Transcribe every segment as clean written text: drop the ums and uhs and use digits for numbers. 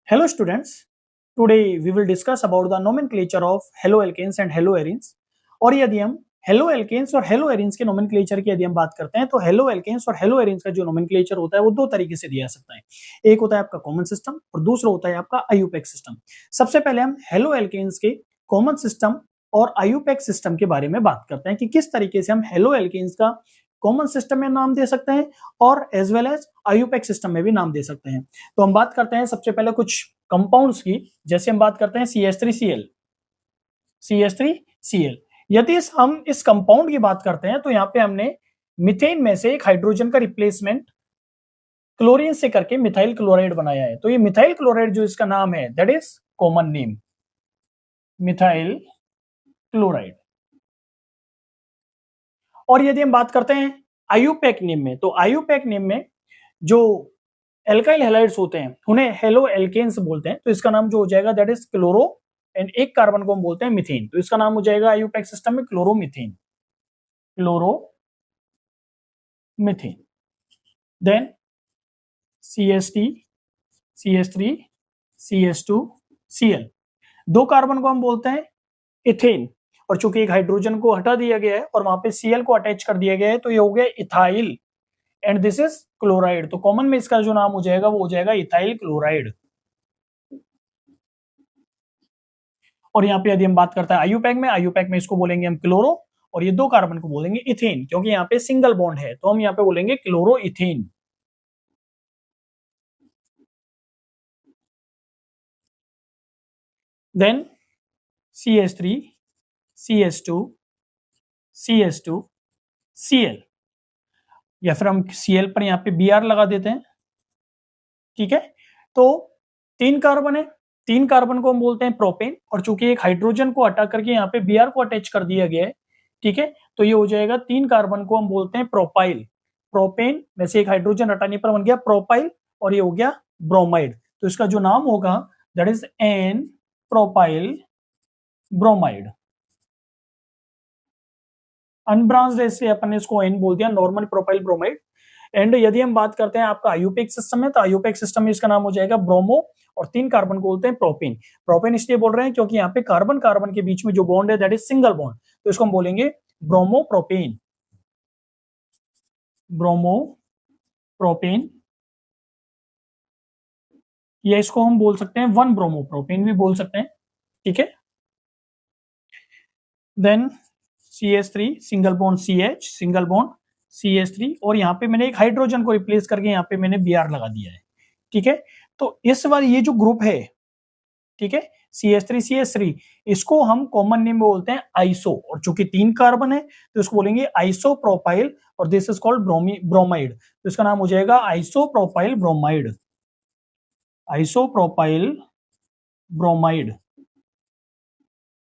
Hello students, today we will discuss about the nomenclature of haloalkanes and haloarenes। और यदि हम haloalkanes और haloarenes के नोमेनक्लेचर की यदि हम बात करते हैं तो हेलोएल्केन्स और हेलोएरीन्स का जो नोमेनक्लेचर होता है वो दो तरीके से दिया जा सकता है। एक होता है आपका कॉमन सिस्टम और दूसरा होता है आपका आईयूपैक सिस्टम। सबसे पहले हम हेलोएल्केन्स के कॉमन सिस्टम और आईयूपैक सिस्टम के बारे में बात करते हैं कि किस तरीके से हम हेलोएल्केन्स का कॉमन सिस्टम में नाम दे सकते हैं और as well as IUPAC system में भी नाम दे सकते हैं। तो हम बात करते हैं सबसे पहले कुछ कंपाउंड्स की, जैसे हम बात करते हैं CH3Cl। यदि हम इस कंपाउंड की बात करते हैं तो यहाँ पे हमने मीथेन में से एक हाइड्रोजन का रिप्लेसमेंट क्लोरीन से करके मिथाइल क्लोराइड बनाया है। तो ये मिथाइल क्लोराइड जो इसका नाम है that is common name methyl chloride. और यदि हम बात करते हैं आईयूपैक नेम में, तो आईयूपैक नेम में जो एल्काइल हैलाइड्स होते हैं उन्हें हेलोएल्केन्स बोलते हैं। तो इसका नाम जो हो जाएगा दैट इज क्लोरो एंड एक कार्बन को हम बोलते हैं मीथेन। तो इसका नाम हो जाएगा आईयूपैक सिस्टम में क्लोरोमीथेन। देन CH3CH2Cl, दो कार्बन को हम बोलते हैं इथेन। और चूंकि एक हाइड्रोजन को हटा दिया गया है और वहां पे Cl को अटैच कर दिया गया है तो ये हो गया ethyl and this is chloride. तो कॉमन में इसका जो नाम हो जाएगा वो हो जाएगा इथाइल क्लोराइड। और यहाँ पे यदि हम बात करते हैं आईयूपैक में इसको बोलेंगे हम क्लोरो और ये दो कार्बन को बोलेंगे इथेन, क्योंकि यहाँ पे सिंगल बॉन्ड है तो हम यहाँ पे बोलेंगे क्लोरो इथेन। देन CH3CH2CH2Cl, या फिर हम Cl पर यहाँ पे Br लगा देते हैं। ठीक है, तो तीन कार्बन है, तीन कार्बन को हम बोलते हैं प्रोपेन और चूंकि एक हाइड्रोजन को हटा करके यहाँ पे Br को अटैच कर दिया गया है, ठीक है, तो ये हो जाएगा तीन कार्बन को हम बोलते हैं प्रोपाइल। प्रोपेन में से एक हाइड्रोजन हटाने पर बन गया प्रोपाइल और ये हो गया ब्रोमाइड। तो इसका जो नाम होगा that is an propyl bromide. Unbranched है इसलिए अपन ने इसको एन बोल दिया, नॉर्मल प्रोपाइल ब्रोमाइड। एंड यदि हम बात करते हैं आपका आईयूपैक सिस्टम है तो आईयूपैक सिस्टम में इसका नाम हो जाएगा ब्रोमो और तीन कार्बन को बोलते हैं प्रोपेन। प्रोपेन इसलिए बोल रहे हैं क्योंकि यहाँ पे कार्बन कार्बन के बीच में जो बॉन्ड है दैट इज सिंगल बॉन्ड, तो इसको हम बोलेंगे ब्रोमो प्रोपेन। ब्रोमो प्रोपेन, या इसको हम बोल सकते हैं वन ब्रोमो प्रोपेन भी बोल सकते हैं। ठीक है, then CH3 single bond CH single bond CH3 और यहाँ पे मैंने एक हाइड्रोजन को रिप्लेस करके यहाँ पे मैंने Br लगा दिया है। ठीक है, तो इस बार ये जो ग्रुप है, ठीक है, CH3 इसको हम कॉमन नेम में बोलते हैं आइसो, और चूंकि तीन कार्बन है तो इसको बोलेंगे आइसोप्रोपाइल और दिस इज कॉल्ड ब्रोमाइड। तो इसका नाम हो जाएगा आइसोप्रोपाइल ब्रोमाइड। Isopropyl bromide.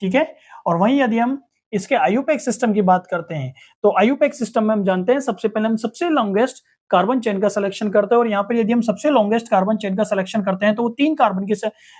ठीक है, और वहीं यदि हम इसके आईयूपैक सिस्टम की बात करते हैं तो आईयूपैक सिस्टम में हम जानते हैं सबसे पहले हम सबसे लॉन्गेस्ट कार्बन चेन का सिलेक्शन करते हैं और यहाँ पर यदि हम सबसे लॉन्गेस्ट कार्बन चेन का सिलेक्शन करते हैं तो वो तीन कार्बन की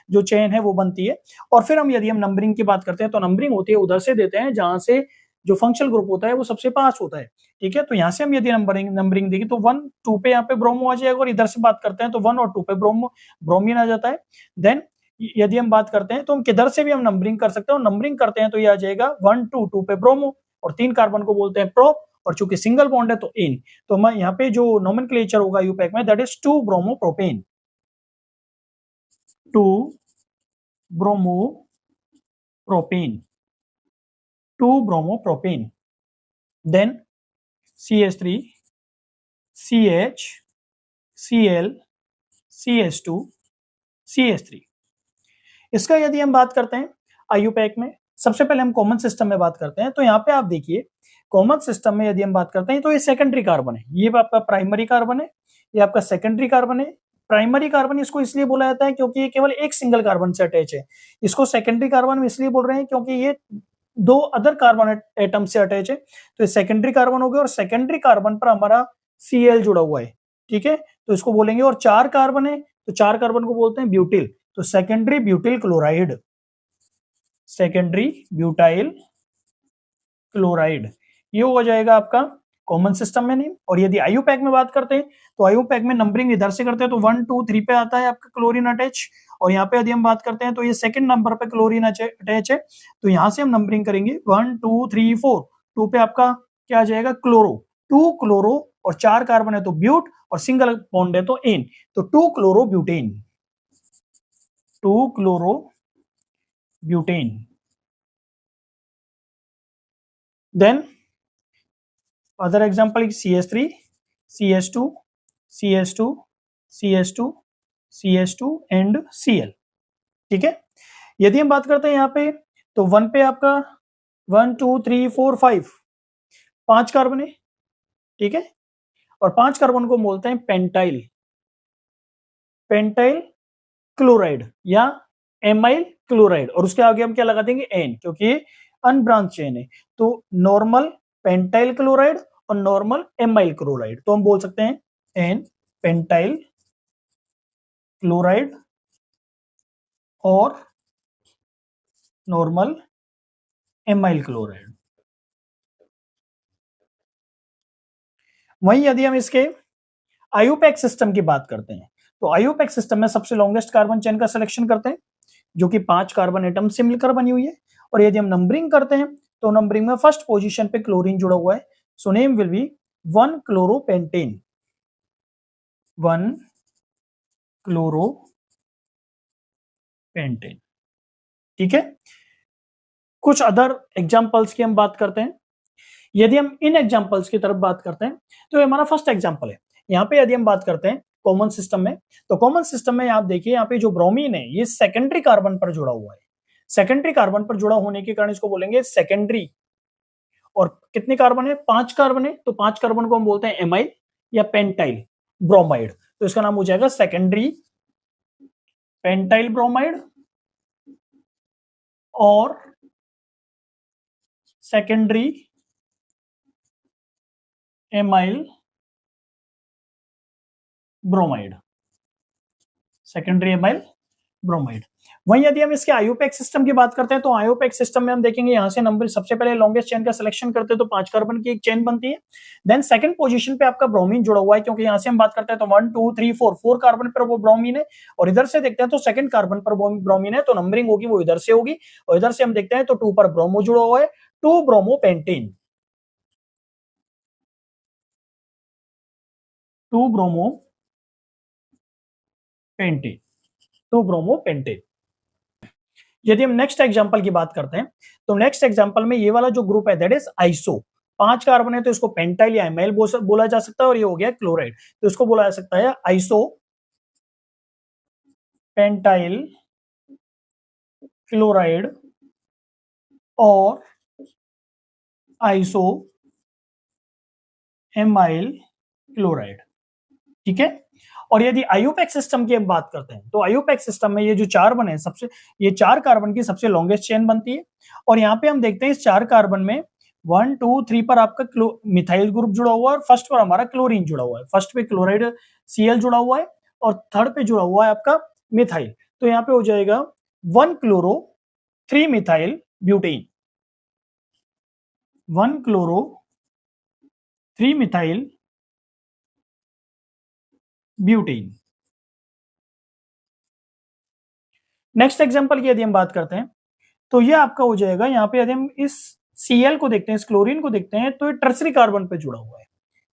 जो चेन है वो बनती है। और फिर हम यदि हम नंबरिंग की बात करते हैं तो नंबरिंग होती है उधर से देते हैं जहां से जो फंक्शनल ग्रुप होता है वो सबसे पास होता है। ठीक है, तो यहाँ से हम यदि नंबरिंग देखें तो 1 2 पे यहाँ पे ब्रोमो आ जाएगा और इधर से बात करते हैं तो 1 और 2 पे ब्रोमीन आ जाता है। देन यदि हम बात करते हैं तो हम किधर से भी हम नंबरिंग कर सकते हैं, और नंबरिंग करते हैं तो ये आ जाएगा 1 2 2 पे ब्रोमो और तीन कार्बन को बोलते हैं प्रोप और चूंकि सिंगल बॉन्ड है तो इन। तो मैं यहाँ पे जो नोमेनक्लेचर होगा यूपैक में that is 2 bromo propane. 2 bromo propane, 2 bromo propane. Then CH3 CH Cl CH2 CH3। इसका यदि हम बात करते हैं आईयूपैक में, सबसे पहले हम कॉमन सिस्टम में बात करते हैं। तो यहाँ पे आप देखिए कॉमन सिस्टम में यदि हम बात करते हैं तो ये सेकेंडरी कार्बन है, ये आपका प्राइमरी कार्बन है, ये आपका सेकेंडरी कार्बन है। प्राइमरी कार्बन इसको इसलिए बोला जाता है क्योंकि ये केवल एक सिंगल कार्बन से अटैच है। इसको सेकेंडरी कार्बन में इसलिए बोल रहे हैं क्योंकि ये दो अदर कार्बन एटम से अटैच है, तो ये सेकेंडरी कार्बन हो गया और सेकेंडरी कार्बन पर हमारा Cl जुड़ा हुआ है। ठीक है, तो इसको बोलेंगे, और चार कार्बन है तो चार कार्बन को बोलते हैं ब्यूटिल, तो secondary butyl chloride. Secondary butyl chloride ये हो जाएगा आपका कॉमन सिस्टम में नहीं। और यदि आईयूपैक में बात करते हैं तो आईयूपैक में नंबरिंग इधर से करते हैं तो 1 2 3 पे आता है आपका क्लोरीन अटैच, और यहाँ पे यदि हम बात करते हैं तो ये सेकंड नंबर पे क्लोरीन अटैच है, तो यहाँ से हम नंबरिंग करेंगे 1 2 3 4, 2 पे आपका क्या आ जाएगा क्लोरो, 2 क्लोरो, और 4 कार्बन है तो ब्यूट, और सिंगल बॉन्ड है तो एन, तो 2 chloro butane, 2 chloro butane. Then other example CH3 CH2 CH2 CH2 CH2 and Cl। ठीक है, यदि हम बात करते हैं यहाँ पे तो 1 पे आपका 1 2 3 4 5 5 कार्बन है। ठीक है, और 5 कार्बन को बोलते हैं पेंटाइल, पेंटाइल क्लोराइड या एमाइल क्लोराइड, और उसके आगे हम क्या लगा देंगे एन, क्योंकि ये अनब्रांच चेन है। तो नॉर्मल पेंटाइल क्लोराइड और नॉर्मल एमाइल क्लोराइड, तो हम बोल सकते हैं एन पेंटाइल क्लोराइड और नॉर्मल एमाइल क्लोराइड। वहीं यदि हम इसके आईयूपैक सिस्टम की बात करते हैं तो आईयूपैक सिस्टम में सबसे लॉन्गेस्ट कार्बन चेन का सिलेक्शन करते हैं, जो कि 5 कार्बन एटम से मिलकर बनी हुई है। और यदि हम नंबरिंग करते हैं तो नंबरिंग में फर्स्ट पोजीशन पे क्लोरीन जुड़ा हुआ है, सो नेम विल बी 1 क्लोरोपेंटेन, 1 क्लोरोपेंटेन। ठीक है, कुछ अदर एग्जांपल्स की हम बात करते हैं। यदि हम इन एग्जांपल्स की तरफ बात करते हैं तो ये हमारा फर्स्ट एग्जांपल है। यहाँ पे यदि हम बात करते हैं कॉमन सिस्टम में, तो कॉमन सिस्टम में आप देखिए यहाँ पे जो ब्रोमीन है ये सेकेंडरी कार्बन पर जुड़ा हुआ है, सेकेंडरी कार्बन पर जुड़ा होने के कारण इसको बोलेंगे सेकेंडरी। और कितने कार्बन है 5 कार्बन है, तो 5 कार्बन को हम बोलते हैं एमाइल या पेंटाइल ब्रोमाइड, तो इसका नाम हो जाएगा सेकेंडरी पेंटाइल ब्रोमाइड और secondary amyl bromide, secondary amyl bromide. वहीं यदि हम इसके आईयूपैक सिस्टम की बात करते हैं तो आईयूपैक सिस्टम में हम देखेंगे यहाँ से नंबर सबसे पहले लॉन्गेस्ट चेन का सिलेक्शन करते हैं तो 5 कार्बन की एक चेन बनती है। देन सेकंड पोजीशन पे आपका ब्रोमीन जुड़ा हुआ है, क्योंकि यहाँ से हम बात करते हैं तो 1 2 3 4 4 कार्बन पर वो ब्रोमीन है, और इधर से देखते हैं तो सेकंड कार्बन पर ब्रोमीन है, तो नंबरिंग होगी वो इधर से होगी, और इधर से हम देखते हैं तो 2 पर ब्रोमो जुड़ा हुआ है, 2 ब्रोमोपेंटेन, 2 ब्रोमोपेंटेन, 2 ब्रोमोपेंटेन। यदि हम नेक्स्ट एग्जांपल की बात करते हैं तो नेक्स्ट एग्जांपल में ये वाला जो ग्रुप है दैट इज आइसो, 5 कार्बन है तो इसको पेंटाइल या एमाइल बोला जा सकता है, और ये हो गया क्लोराइड, तो इसको बोला जा सकता है आइसो पेंटाइल क्लोराइड और आइसो एमाइल क्लोराइड। ठीक है, और यदि आईयूपैक सिस्टम की हम बात करते हैं तो आईयूपैक सिस्टम में ये जो 4 बने सबसे, ये 4 कार्बन की सबसे लॉन्गेस्ट चेन बनती है, और यहाँ पे हम देखते हैं इस 4 कार्बन में 1 2 3 पर आपका मिथाइल ग्रुप जुड़ा हुआ है और फर्स्ट पर हमारा क्लोरीन जुड़ा हुआ है, फर्स्ट पे क्लोराइड Cl जुड़ा हुआ है और थर्ड पे जुड़ा हुआ है आपका मिथाइल, तो यहाँ पे हो जाएगा 1 chloro 3 methyl butane, 1 chloro 3 methyl butane. Next example की यदि हम बात करते हैं तो ये आपका हो जाएगा, यहाँ पे यदि हम इस Cl को देखते हैं, इस क्लोरीन को देखते हैं, तो ये टर्सरी कार्बन पे जुड़ा हुआ है।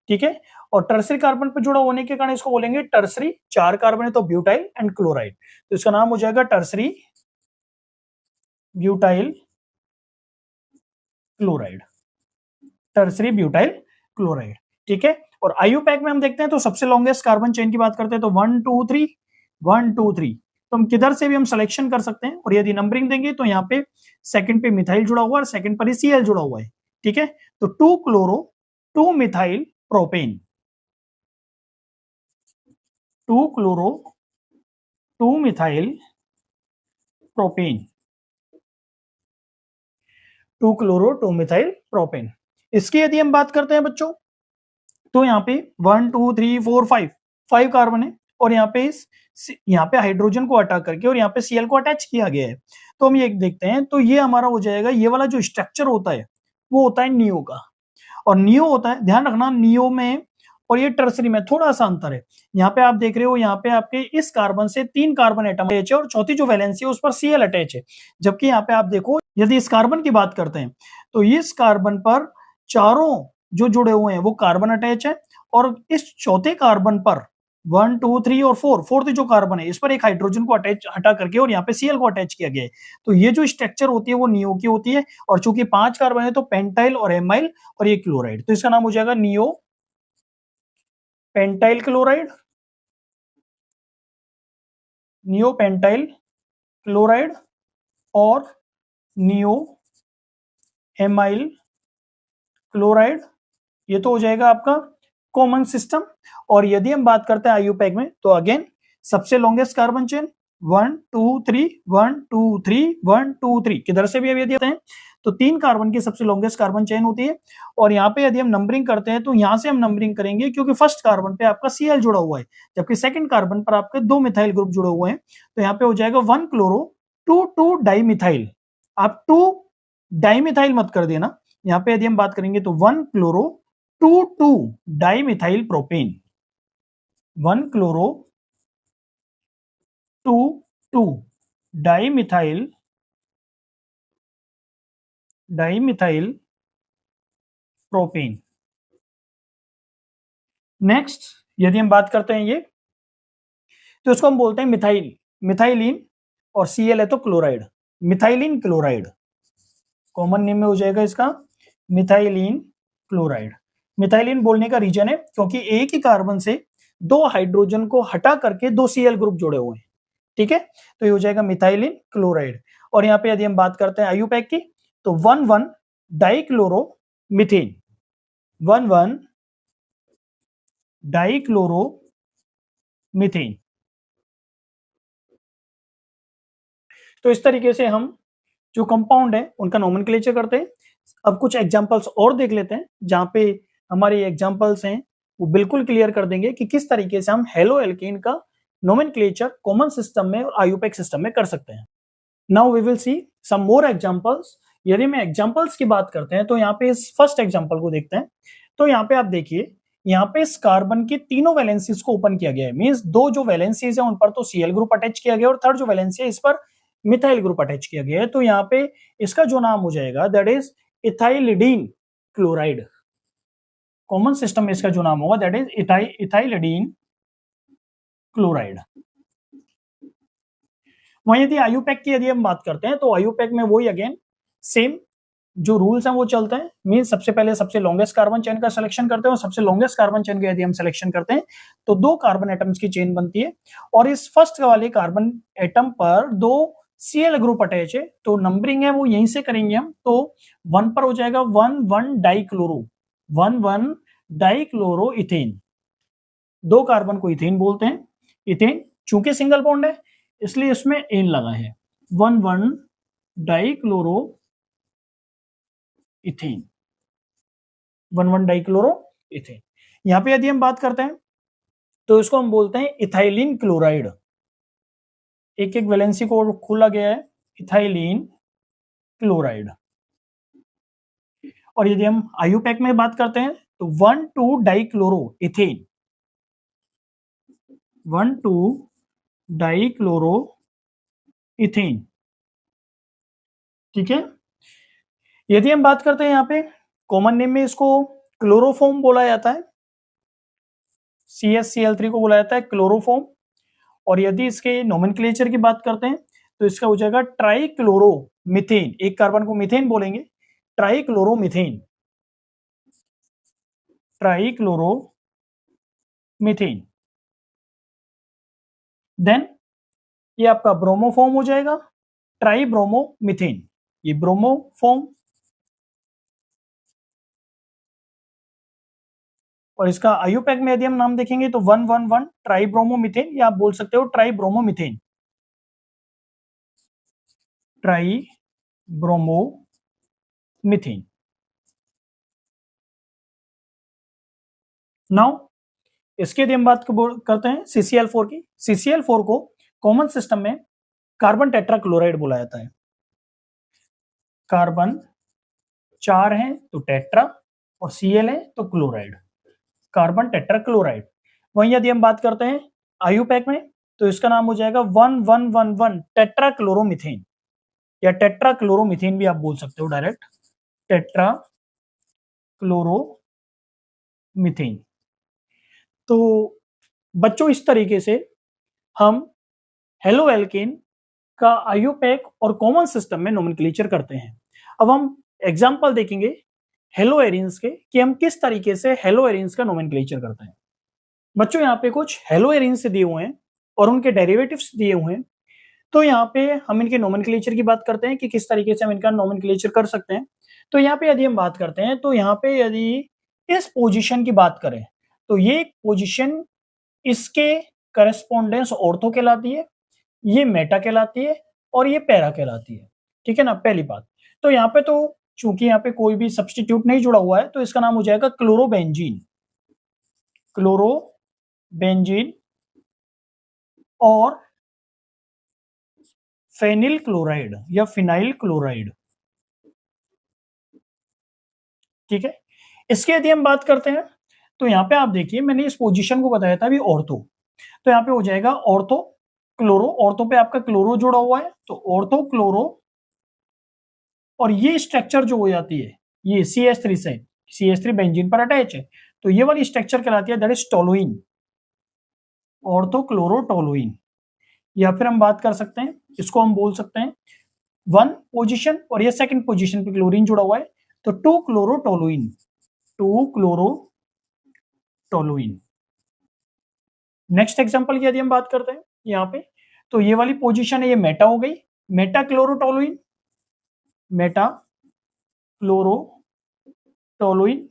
ठीक है, और टर्सरी कार्बन पे जुड़ा होने के कारण इसको बोलेंगे टर्सरी, 4 कार्बन है तो ब्यूटाइल एंड क्लोराइड, तो इसका नाम हो जाएगा tertiary butyl chloride, tertiary butyl chloride. ठीक है, और आईयूपैक में हम देखते हैं तो सबसे लॉन्गेस्ट कार्बन चेन की बात करते हैं तो 1 2 3 1 2 3, तो हम किधर से भी हम सिलेक्शन कर सकते हैं, और यदि नंबरिंग देंगे तो यहाँ पे सेकंड पे मिथाइल जुड़ा हुआ है और सेकंड पर ही Cl जुड़ा हुआ है। ठीक है, तो 2 chloro 2 methyl propane, 2 chloro 2 methyl propane, 2 chloro 2 methyl propane. इसकी यदि हम बात करते हैं बच्चों तो यहाँ पे 1 2 3 4 5 5 कार्बन है, और यहाँ पे हाइड्रोजन को हटा करके और यहाँ पे Cl को अटैच किया गया है, तो हम ये देखते हैं तो ये हमारा हो जाएगा, ये वाला जो स्ट्रक्चर होता है वो होता है नियो का, और नियो होता है, ध्यान रखना नियो में और ये टर्सरी में थोड़ा सा अंतर है। यहाँ पे आप देख रहे हो, यहाँ पे आपके इस कार्बन से 3 कार्बन एटम अटैच है और चौथी जो वैलेंसी है उस पर Cl अटैच है, जबकि यहाँ पे आप देखो यदि इस कार्बन की बात करते हैं तो इस कार्बन पर चारों जो जुड़े हुए हैं वो कार्बन अटैच है और इस चौथे कार्बन पर 1 2 3 और 4 फोर्थ जो कार्बन है इस पर एक हाइड्रोजन को अटैच हटा करके और यहाँ पे Cl को अटैच किया गया है। तो ये जो स्ट्रक्चर होती है वो नियो की होती है और चूंकि 5 कार्बन है तो पेंटाइल और एमाइल और ये क्लोराइड, तो इसका नाम हो जाएगा neo pentyl chloride, neo pentyl chloride और नियो एमाइल क्लोराइड। ये तो हो जाएगा आपका कॉमन सिस्टम। और यदि हम बात करते हैं आईयूपैक में तो अगेन सबसे लॉन्गेस्ट कार्बन चेन 1 2 3 1 2 3 1 2 3, किधर से भी यदि आते हैं तो 3 कार्बन की सबसे लॉन्गेस्ट कार्बन चेन होती है। और यहाँ पे यदि हम नंबरिंग करते हैं तो यहाँ से हम नंबरिंग करेंगे क्योंकि फर्स्ट कार्बन पे आपका Cl जुड़ा हुआ है जबकि सेकंड कार्बन पर आपके 2 मिथाइल ग्रुप जुड़े हुए हैं। तो यहाँ पे हो जाएगा 1 क्लोरो 2 डाइमिथाइल। आप 2 डाइमिथाइल मत कर देना, यहाँ पे यदि हम बात करेंगे तो 1 chloro 2 dimethyl propane, 1 chloro 2 dimethyl propane. Next यदि हम बात करते हैं ये तो इसको हम बोलते हैं मिथाइल, मिथाइलिन और Cl है तो chloride, methylene chloride common name में हो जाएगा इसका मिथाइलिन क्लोराइड। मिथाइलिन बोलने का रीजन है क्योंकि एक ही कार्बन से 2 हाइड्रोजन को हटा करके 2 Cl ग्रुप जुड़े हुए हैं, ठीक है, तो ये हो जाएगा मिथाइलिन क्लोराइड। और यहाँ पे यदि हम बात करते हैं आईयूपैक की तो 1 डाइक्लोरो मीथेन, 1 डाइक्लोरो मीथेन। तो इस तरीके से हम जो कंपाउंड है उनका नोमेनक्लेचर करते हैं। अब कुछ एग्जांपल्स और देख लेते हैं जहां पे हमारे एग्जांपल्स हैं वो बिल्कुल क्लियर कर देंगे कि किस तरीके से हम हेलो एल्केन का नोमेनक्लेचर कॉमन सिस्टम में और आईयूपैक सिस्टम में कर सकते हैं। Now we will see some more examples. यदि मैं एग्जांपल्स की बात करते हैं तो यहाँ पे इस फर्स्ट एग्जांपल को देखते हैं। तो यहाँ पे आप देखिए, यहाँ पे इस कार्बन की तीनों वैलेंसीज को ओपन किया गया है, मींस 2 जो वैलेंसीज है उन पर तो Cl ग्रुप अटैच किया गया और थर्ड जो वैलेंसी है इस पर मिथाइल ग्रुप अटैच किया गया है। तो यहाँ पे इसका जो नाम हो जाएगा that is ethylidene chloride. Common system में इसका जो नाम होगा दैट इज इथाइलिडीन क्लोराइड। वहीं यदि आईयूपैक की यदि हम बात करते हैं तो आईयूपैक में वही अगेन सेम जो रूल्स हैं वो चलते हैं। मीन सबसे पहले सबसे लॉन्गेस्ट कार्बन चेन का सिलेक्शन करते हैं और सबसे लॉन्गेस्ट कार्बन चेन का यदि हम सिलेक्शन करते हैं तो 2 कार्बन एटम्स की चेन बनती है और इस फर्स्ट वाले कार्बन एटम पर 2 Cl ग्रुप अटैच है। तो नंबरिंग है वो यहीं से करेंगे हम। तो 1 पर हो जाएगा 1 डाइक्लोरो, 1 डाइक्लोरो इथेन। 2 कार्बन को इथेन बोलते हैं। इथेन चूंकि सिंगल बॉन्ड है इसलिए इसमें एन लगा है, 1 डाइक्लोरो इथेन, 1 डाइक्लोरो इथेन। यहां पे यदि हम बात करते हैं तो इसको हम बोलते हैं इथाइलिन क्लोराइड। एक एक वैलेंसी को खोला गया है, इथाइलिन क्लोराइड। और यदि हम आईयूपैक में बात करते हैं तो 1 डाइक्लोरो इथेन, 1 डाइक्लोरो इथेन, ठीक है। यदि हम बात करते हैं यहाँ पे कॉमन नेम में इसको क्लोरोफॉर्म बोला जाता है, CsCl3 को बोला जाता है क्लोरोफॉर्म। और यदि इसके नोमेनक्लेचर की बात करते हैं तो इसका हो जाएगा ट्राइक्लोरोमीथेन। एक कार्बन को मीथेन बोलेंगे, ट्राइक्लोरोमीथेन, ट्राइक्लोरोमीथेन। देन ये आपका ब्रोमोफॉर्म हो जाएगा, ट्राइब्रोमोमीथेन, ये ब्रोमोफॉर्म। और इसका आईयूपैक में यदि हम नाम देखेंगे तो 1 ट्राइब्रोमोमीथेन, या आप बोल सकते हो ट्राइब्रोमोमीथेन, ट्राइब्रोमोमीथेन। नाउ इसके यदि हम बात करते हैं CCl4 की। CCl4 को कॉमन सिस्टम में कार्बन टेट्रा क्लोराइड बोला जाता है। कार्बन 4 हैं तो टेट्रा, और Cl है तो क्लोराइड, कार्बन टेट्राक्लोराइड। वहीं यदि हम बात करते हैं आयुपैक में, तो इसका नाम हो जाएगा 1111 टेट्राक्लोरोमीथेन, या टेट्राक्लोरोमीथेन भी आप बोल सकते हो डायरेक्ट, टेट्राक्लोरोमीथेन। तो बच्चों इस तरीके से हम हेलो एल्केन का आयुपैक और कॉमन सिस्टम में नोमेनक्लेचर करते हैं। अब हम एग्जांपल देखेंगे हेलो एरिन्स के कि हम किस तरीके से हेलो एरिन्स का नोमेनक्लेचर करते हैं। बच्चों यहाँ पे कुछ हेलो एरिन्स दिए हुए हैं और उनके डेरिवेटिव्स दिए हुए हैं। तो यहाँ पे हम इनके नोमेनक्लेचर की बात करते हैं कि किस तरीके से हम इनका नोमेनक्लेचर कर सकते हैं। तो यहाँ पे यदि हम बात करते हैं, तो यहाँ पे यदि इस पोजीशन की बात करें, तो ये पोजीशन इसके करस्पॉन्डेंस ऑर्थो कहलाती है, ये मेटा कहलाती है और ये पैरा कहलाती है। ठीक है ना, पहली बात। तो यहाँ पे तो चूंकि यहाँ पे कोई भी सब्स्टिट्यूट नहीं जुड़ा हुआ है, तो इसका नाम हो जाएगा क्लोरोबेंजीन, क्लोरोबेंजीन और फेनिल क्लोराइड या फिनाइल क्लोराइड। ठीक है, इसकी यदि हम बात करते हैं, तो यहाँ पे आप देखिए मैंने इस पोजीशन को बताया था अभी ऑर्थो, तो यहाँ पे हो जाएगा ऑर्थो क्लोरो, ऑर्थो पे आपका क्लोरो जुड़ा हुआ है तो ऑर्थो क्लोरो, और ये स्ट्रक्चर जो हो जाती है ये CH3 से, CH3 बेंजीन पर अटैच है, तो ये वाली स्ट्रक्चर कहलाती है that is toluene, ortho chloro toluene. या फिर हम बात कर सकते हैं, इसको हम बोल सकते हैं 1 पोजीशन और ये सेकंड पोजीशन पे क्लोरीन जुड़ा हुआ है, तो 2 chloro toluene, 2 chloro toluene. Next example की यदि हम बात करते हैं यहाँ पे, तो ये वाली पोजीशन है ये मेटा हो गई, मेटा क्लोरोटोलुइन, मेटा क्लोरोटोलुइन,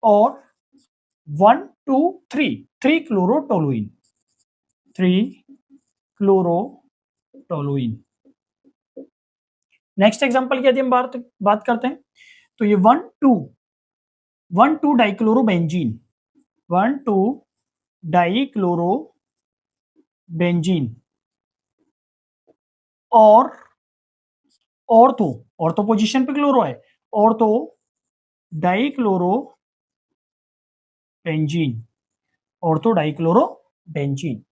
और 1 2 3 3 क्लोरोटोलुइन, 3 क्लोरोटोलुइन। नेक्स्ट एग्जांपल की यदि हम बात करते हैं, तो ये 1 2 डाइक्लोरोबेंजीन, 1 2 डाइक्लोरोबेंजीन, और ऑर्थो पोजीशन पे क्लोरो है, ऑर्थो डाइक्लोरोबेंजीन, ऑर्थो डाइक्लोरोबेंजीन।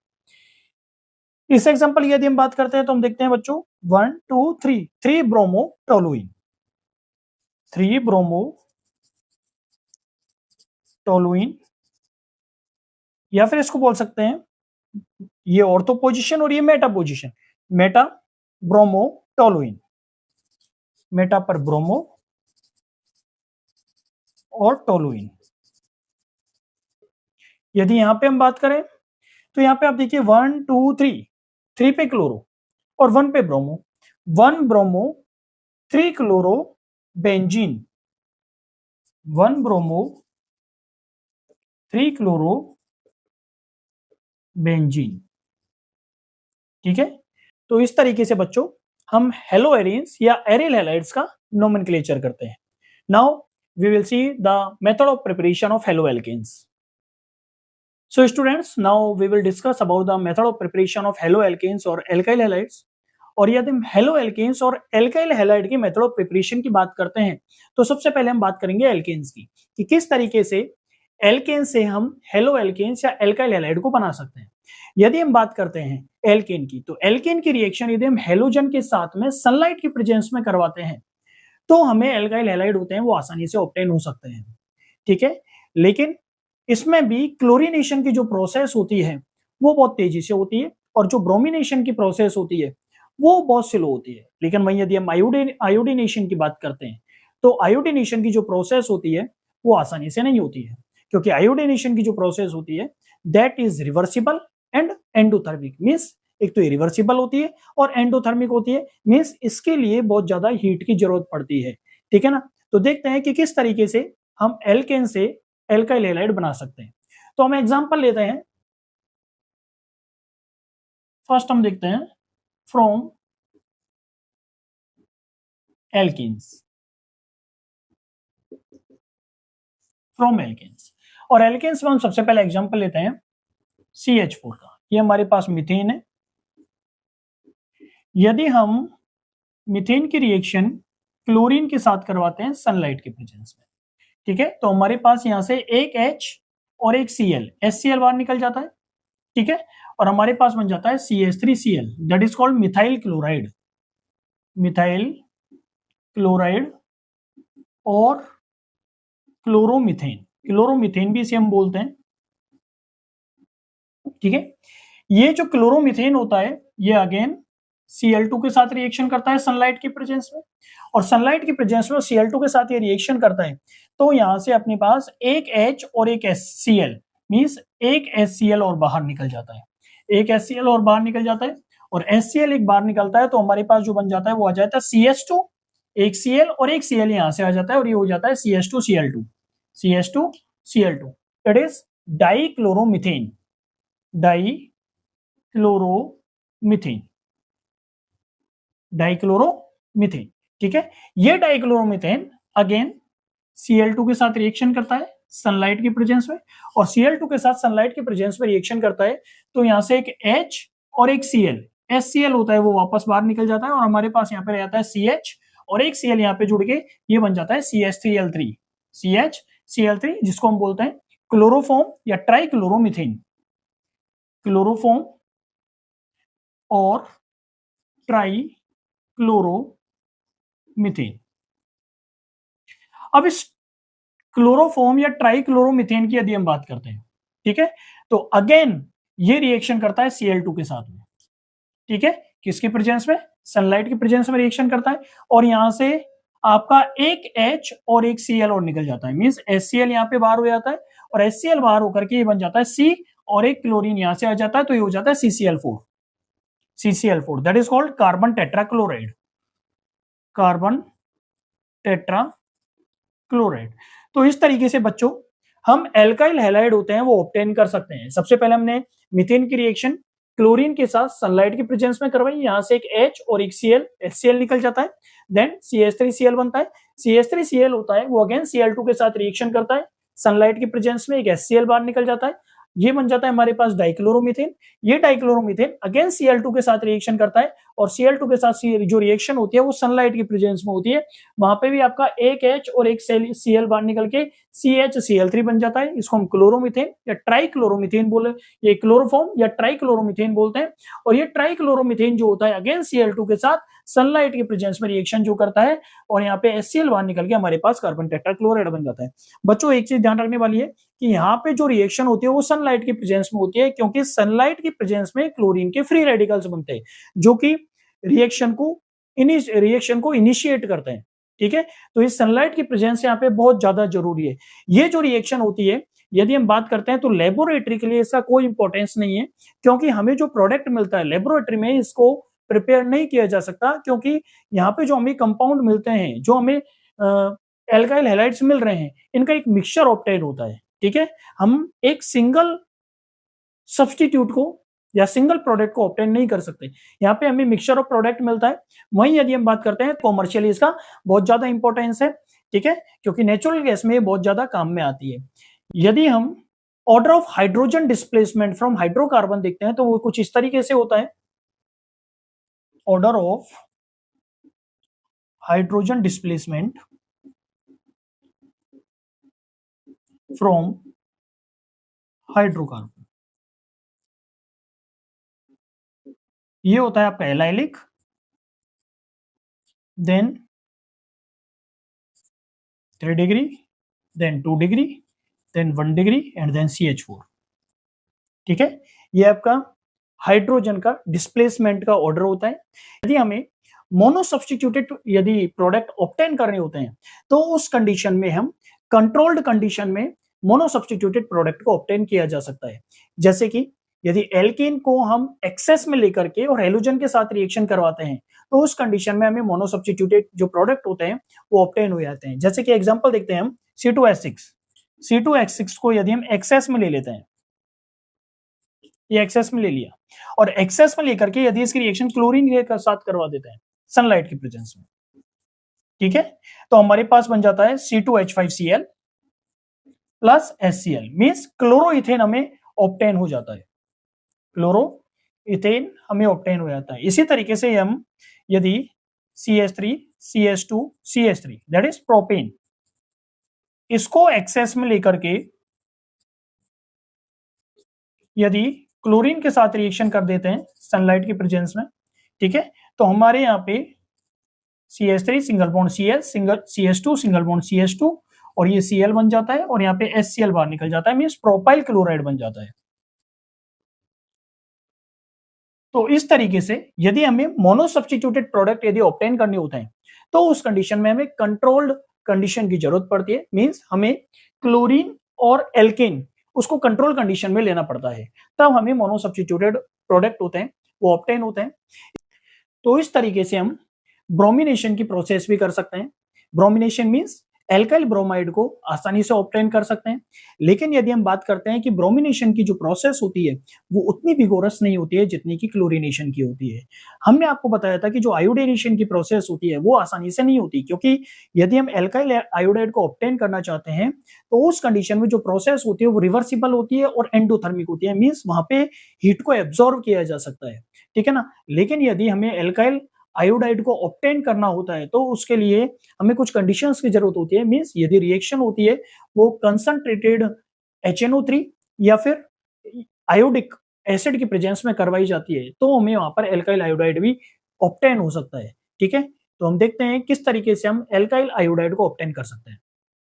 इस एग्जांपल की यदि हम बात करते हैं, तो हम देखते हैं बच्चों 1 2 3 3 ब्रोमो टोलुइन, 3 ब्रोमो टोलुइन, या फिर इसको बोल सकते हैं ये ऑर्थो पोजीशन और ये Meta position, Meta bromo toluene, Meta पर ब्रोमो और टोलुइन। यदि यहां पे हम बात करें, तो यहां पे आप देखिए 1 2 3 3 पे क्लोरो और 1 पे bromo, 1 bromo 3 chloro benzene, 1 bromo 3 chloro benzene. ठीक है, तो इस तरीके से बच्चों हम हेलो एरिन्स या एरिल हैलाइड्स का नोमेनक्लेचर करते हैं। Now we will see the method of preparation of halo alkanes. So students, now we will discuss about the method of preparation of halo alkanes और alkyl halides। और यदि हम halo alkanes और alkyl halide के method of preparation की बात करते हैं, तो सबसे पहले हम बात करेंगे एल्केन्स की, कि किस तरीके से एल्केन से हम हेलो एल्केन्स या एल्काइल हैलाइड को बना सकते हैं। यदि हम बात करते हैं एल्केन की, तो एल्केन की रिएक्शन यदि हम हेलोजन के साथ में सनलाइट की प्रेजेंस में करवाते हैं, तो हमें एल्काइल हैलाइड होते हैं वो आसानी से ऑब्टेन हो सकते हैं। ठीक है, लेकिन इसमें भी क्लोरीनेशन की जो प्रोसेस होती है वो बहुत तेजी से होती है, और जो ब्रोमिनेशन की प्रोसेस होती है वो बहुत स्लो होती है। लेकिन वहीं यदि हम आयोडीनेशन की बात करते हैं, तो आयोडीनेशन की जो प्रोसेस होती है वो आसानी से नहीं होती है, क्योंकि आयोडीनेशन की जो प्रोसेस होती है that is reversible and endothermic, means एक तो रिवर्सिबल होती है और एंडोथर्मिक होती है, मीन्स इसके लिए बहुत ज्यादा हीट की जरूरत पड़ती है। ठीक है ना, तो देखते हैं कि किस तरीके से हम एल्केन से एल्काइल हैलाइड बना सकते हैं। तो हम एग्जांपल लेते हैं, फर्स्ट हम देखते हैं फ्रॉम एल्केन्स, फ्रॉम एल्केन्स। और एल्केन्स में हम सबसे पहले एग्जांपल लेते हैं CH4 का। ये हमारे पास मीथेन है। यदि हम मीथेन की रिएक्शन क्लोरीन के साथ करवाते हैं सनलाइट के प्रेजेंस में, ठीक है, तो हमारे पास यहां से एक H और एक Cl, HCl बाहर निकल जाता है, ठीक है, और हमारे पास बन जाता है CH3Cl, that is called methyl chloride, methyl chloride और क्लोरोमीथेन, क्लोरोमीथेन भी इसे हम बोलते हैं, ठीक है। ये जो क्लोरोमीथेन होता है ये अगेन Cl2 के साथ रिएक्शन करता है सनलाइट की प्रेजेंस में, और सनलाइट की प्रेजेंस में Cl2 के साथ ये रिएक्शन करता है, तो यहां से अपने पास एक H और एक Cl मींस एक HCl और बाहर निकल जाता है, एक HCl और बाहर निकल जाता है, और HCl एक बाहर निकलता है तो हमारे पास जो बन जाता है वो आ जाता है CH2, एक Cl और एक Cl यहां से आ जाता है और ये हो जाता है CH2Cl2, CH2Cl2, that is dichloromethane, dichloromethane, dichloromethane, ठीक है। ये डाइक्लोरोमीथेन अगेन Cl2 के साथ रिएक्शन करता है सनलाइट की प्रेजेंस में, और Cl2 के साथ सनलाइट की प्रेजेंस में रिएक्शन करता है तो यहां से एक H और एक Cl, HCl होता है वो वापस बाहर निकल जाता है, और हमारे पास यहाँ पे रह जाता है CH और एक Cl यहाँ पे जुड़ के ये बन जाता है CH3L3, CHCl3, जिसको हम बोलते हैं क्लोरोफॉर्म या ट्राइक्लोरोमीथेन, क्लोरोफॉर्म और ट्राइक्लोरोमीथेन। अब इस क्लोरोफॉर्म या ट्राइक्लोरोमीथेन की यदि हम बात करते हैं, ठीक है, तो अगेन ये रिएक्शन करता है Cl2 के साथ में, ठीक है, किसकी प्रेजेंस में, सनलाइट की प्रेजेंस में रिएक्शन करता है, और यहां से आपका एक H और एक Cl और निकल जाता है, मींस HCl यहां पे बाहर हो जाता है, और HCl बाहर होकर के ये बन जाता है C, और एक क्लोरीन यहां से आ जाता है तो ये हो जाता है CCl4, CCl4, that is called carbon tetrachloride, carbon tetrachloride. तो इस तरीके से बच्चों हम एल्काइल हैलाइड होते हैं वो ऑब्टेन कर सकते हैं। सबसे पहले हमने मीथेन की रिएक्शन क्लोरीन के साथ सनलाइट की प्रेजेंस में करवाई, यहां से एक H और एक Cl, HCl निकल जाता है, देन CH3Cl बनता है, CH3Cl होता है वो अगेन Cl2 के साथ रिएक्शन करता है सनलाइट की प्रेजेंस में, एक HCl बाहर निकल जाता है, ये बन जाता है हमारे पास डाइक्लोरोमीथेन। ये डाइक्लोरोमीथेन अगेन Cl2 के साथ रिएक्शन करता है, और Cl2 के साथ जो रिएक्शन होती है वो सनलाइट की प्रेजेंस में होती है, वहां पे भी आपका एक H और एक Cl बाहर निकल के CHCl3 बन जाता है, इसको हम क्लोरोमीथेन या ट्राइक्लोरोमीथेन बोले, ये क्लोरोफॉर्म या ट्राइक्लोरोमीथेन बोलते हैं। और ये ट्राइक्लोरोमीथेन जो होता है अगेन Cl2 के साथ सनलाइट की प्रेजेंस में रिएक्शन जो करता है, और यहाँ पे HCl बाहर निकल के हमारे पास कार्बन टेट्राक्लोराइड बन जाता है। बच्चों एक चीज ध्यान रखने वाली है कि यहाँ पे जो रिएक्शन होती है वो सनलाइट की प्रेजेंस में होती है, क्योंकि सनलाइट की प्रेजेंस में क्लोरीन के फ्री रेडिकल्स बनते हैं जो कि रिएक्शन को इनिशिएट करते हैं, ठीक है। तो इस सनलाइट की प्रेजेंस यहाँ पे बहुत ज्यादा जरूरी है। ये जो रिएक्शन होती है यदि हम बात करते हैं तो लेबोरेटरी के लिए इसका कोई इंपॉर्टेंस नहीं है, क्योंकि हमें जो प्रोडक्ट मिलता है लेबोरेटरी में इसको प्रिपेयर नहीं किया जा सकता, क्योंकि यहाँ पे जो हमें कंपाउंड मिलते हैं, जो हमें एल्काइल हैलाइड्स मिल रहे हैं, इनका एक मिक्सचर ऑब्टेन होता है, ठीक है। हम एक सिंगल सब्सटीट्यूट को या सिंगल प्रोडक्ट को ऑब्टेन नहीं कर सकते, यहाँ पे हमें मिक्सचर ऑफ प्रोडक्ट मिलता है। वहीं यदि हम बात करते हैं कॉमर्शियली इसका बहुत ज्यादा इंपॉर्टेंस है, ठीक है, क्योंकि नेचुरल गैस में बहुत ज्यादा काम में आती है। यदि हम order of hydrogen displacement from hydrocarbon देखते हैं तो वो कुछ इस तरीके से होता है, order of hydrogen displacement from hydrocarbon, ये होता है आपका allylic, then 3 degree, then 2 degree, then 1 degree and then CH4, ठीक है। ये आपका हाइड्रोजन का डिस्प्लेसमेंट का ऑर्डर होता है। यदि हमें मोनो सब्सटीट्यूटेड यदि प्रोडक्ट ऑब्टेन करने होते हैं तो उस कंडीशन में हम कंट्रोल्ड कंडीशन में मोनो सब्सटीट्यूटेड प्रोडक्ट को ऑब्टेन किया जा सकता है। जैसे कि यदि एल्कीन को हम एक्सेस में लेकर के और हेलोजन के साथ रिएक्शन करवाते हैं तो उस कंडीशन में हमें मोनो सब्सटीट्यूटेड जो प्रोडक्ट होते हैं वो ऑब्टेन हो जाते हैं। जैसे कि एग्जांपल देखते हैं हम C2H6 को यदि हम एक्सेस में ले लेते हैं, ये एक्सेस में ले लिया, और एक्सेस में लेकर के यदि इसकी रिएक्शन क्लोरीन के साथ करवा देते हैं सनलाइट की प्रेजेंस में, ठीक है, तो हमारे पास बन जाता है C2H5Cl plus HCl, means chloroethane हमें ऑब्टेन हो जाता है, क्लोरोइथेन हमें ऑब्टेन हो जाता है। इसी तरीके से हम यदि CH3 CH2 CH3 that is propane, इसको एक्सेस में लेकर के यदि क्लोरीन के साथ रिएक्शन कर देते हैं सनलाइट की प्रेजेंस में, ठीक है, तो हमारे यहाँ पे CH3 single bond CS, single CH2 single bond CH2, और ये Cl बन जाता है और यहाँ पे HCl बाहर निकल जाता है, मींस प्रोपाइल क्लोराइड बन जाता है। तो इस तरीके से यदि हमें मोनो सब्स्टिट्यूटेड प्रोडक्ट यदि ऑब्टेन करने होते हैं तो उस कंडीशन में हमें कंट्रोल्ड कंडीशन की जरूरत पड़ती है, मींस हमें क्लोरीन और एल्केन उसको कंट्रोल कंडीशन में लेना पड़ता है, तब हमें मोनो सब्स्टिट्यूटेड प्रोडक्ट होते हैं वो ऑब्टेन होते हैं। तो इस तरीके से हम ब्रोमिनेशन की प्रोसेस भी कर सकते हैं। ब्रोमिनेशन मींस एल्काइल ब्रोमाइड को आसानी से ऑब्टेन कर सकते हैं, लेकिन यदि हम बात करते हैं कि ब्रोमिनेशन की जो प्रोसेस होती है वो उतनी विगोरस नहीं होती है जितनी की क्लोरिनेशन की होती है। हमने आपको बताया था कि जो आयोडाइजेशन की प्रोसेस होती है वो आसानी से नहीं होती, क्योंकि यदि हम एल्काइल आयोडाइड को ऑब्टेन करना चाहते हैं तो उस कंडीशन में जो प्रोसेस होती है वो रिवर्सिबल होती है और एंडोथर्मिक होती है, मींस वहां पे हीट को एब्जॉर्व किया जा सकता है, ठीक है ना। लेकिन यदि हमें एल्काइल आयोडाइड को ऑब्टेन करना होता है तो उसके लिए हमें कुछ कंडीशंस की जरूरत होती है, मींस यदि रिएक्शन होती है वो कंसंट्रेटेड HNO3 या फिर आयोडिक एसिड की प्रेजेंस में करवाई जाती है तो हमें वहां पर एल्काइल आयोडाइड भी ऑब्टेन हो सकता है, ठीक है। तो हम देखते हैं किस तरीके से हम एल्काइल आयोडाइड को ऑब्टेन कर सकते हैं।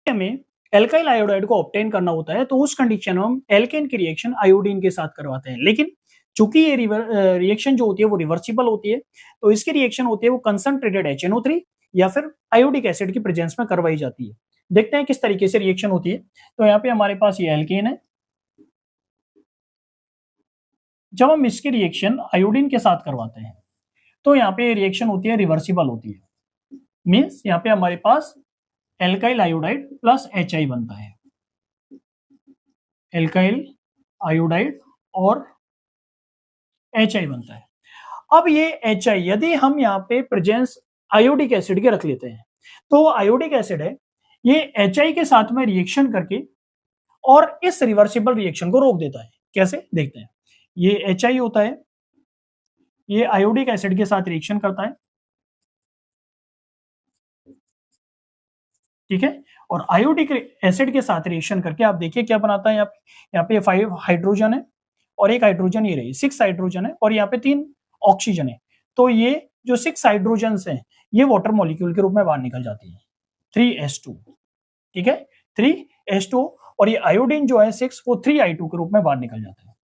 हमें एल्काइल आयोडाइड को ऑब्टेन करना होता है तो उस कंडीशन में हम एल्केन की रिएक्शन आयोडीन के साथ करवाते हैं, लेकिन चूंकि ये रिएक्शन जो होती है वो रिवर्सिबल होती है तो इसकी रिएक्शन होती है वो कंसंट्रेटेड HNO3 या फिर आयोडिक एसिड की प्रेजेंस में करवाई जाती है। देखते हैं किस तरीके से रिएक्शन होती है। तो यहाँ पे हमारे पास ये एल्केन है, जब हम इसकी रिएक्शन आयोडीन के साथ करवाते हैं तो यहाँ पे रिएक्शन होती है रिवर्सिबल होती है, मींस यहाँ पे हमारे पास एल्काइल आयोडाइड प्लस HI बनता है, एल्काइल आयोडाइड और HI बनता है। अब ये HI यदि हम यहाँ पे प्रेजेंस आयोडिक एसिड के रख लेते हैं तो आयोडिक एसिड है ये HI के साथ में रिएक्शन करके और इस रिवर्सिबल रिएक्शन को रोक देता है। कैसे देखते हैं। ये HI होता है, ये आयोडिक एसिड के साथ रिएक्शन करता है, ठीक है, और आयोडिक एसिड के साथ रिएक्शन करके आप देखिए क्या बनाता है। यहाँ पे 5 हाइड्रोजन है और एक हाइड्रोजन ये रही 6 हाइड्रोजन है और यहाँ पे 3 ऑक्सीजन है। तो ये जो 6 हाइड्रोजन है ये वाटर मॉलिक्यूल के रूप में बाहर निकल जाती है 3s2, ठीक है, 3s2, और ये आयोडीन जो है 6 वो 3i2 के रूप में बाहर निकल जाता है,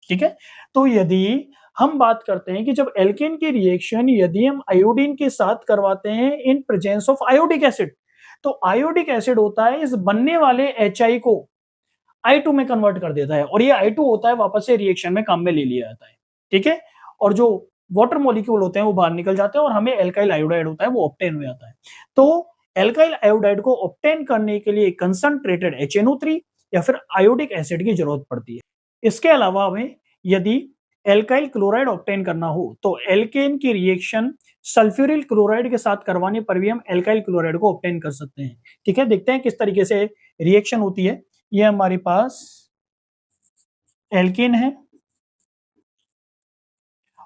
ठीक है। तो यदि हम बात करते हैं कि जब एल्केन की रिएक्शन यदि हम आयोडीन के साथ करवाते हैं in presence of iodic acid तो आयोडिक एसिड होता है इस बनने वाले HI को I2 में कन्वर्ट कर देता है और ये I2 होता है वापस से रिएक्शन में काम में ले लिया जाता है, ठीक है, और जो वाटर मॉलिक्यूल होते हैं वो बाहर निकल जाते हैं और हमें एल्काइल आयोडाइड होता है वो ऑब्टेन हो जाता है। तो एल्काइल आयोडाइड को ऑब्टेन करने के लिए कंसंट्रेटेड HNO3 या फिर आयोडिक एसिड की जरूरत पड़ती है। इसके अलावा हमें यदि एल्काइल क्लोराइड ऑब्टेन करना हो तो एल्केन की रिएक्शन सल्फ्यूरिल क्लोराइड के साथ करवाने पर भी हम एल्काइल क्लोराइड को ऑब्टेन कर सकते हैं, ठीक है। देखते हैं किस तरीके से रिएक्शन होती है। ये हमारे पास एल्केन है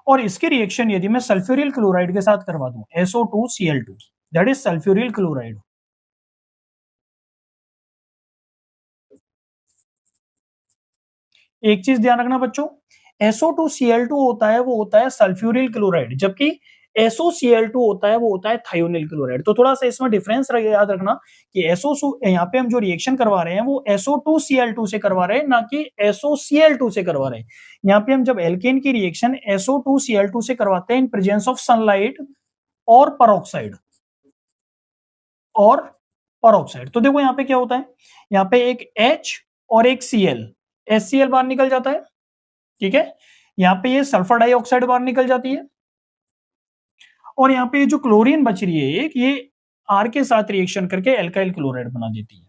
और इसकी रिएक्शन यदि मैं सल्फ्यूरिल क्लोराइड के साथ करवा दूं SO2Cl2 that is sulphuryl chloride, एक चीज ध्यान रखना बच्चों, SO2Cl2 होता है वो होता है सल्फ्यूरिल क्लोराइड, जबकि SOCl2 होता है वो होता है थायोनिल क्लोराइड। तो थोड़ा सा इसमें डिफरेंस याद रखना कि यहाँ पे हम जो रिएक्शन करवा रहे हैं वो SO2Cl2 से करवा रहे हैं ना कि SOCl2 से करवा रहे हैं। यहाँ पे हम जब एल्केन की रिएक्शन SO2Cl2 से करवाते हैं इन प्रेजेंस ऑफ सनलाइट और परोक्साइड तो देखो यहाँ पे क्या होता है, यहाँ पे एक H और एक HCl बाहर निकल जाता है, ठीक है। यहाँ पे ये सल्फर डाइऑक्साइड बाहर निकल जाती है और यहाँ पे जो क्लोरीन बच रही है एक ये R के साथ रिएक्शन करके एल्काइल क्लोराइड बना देती है।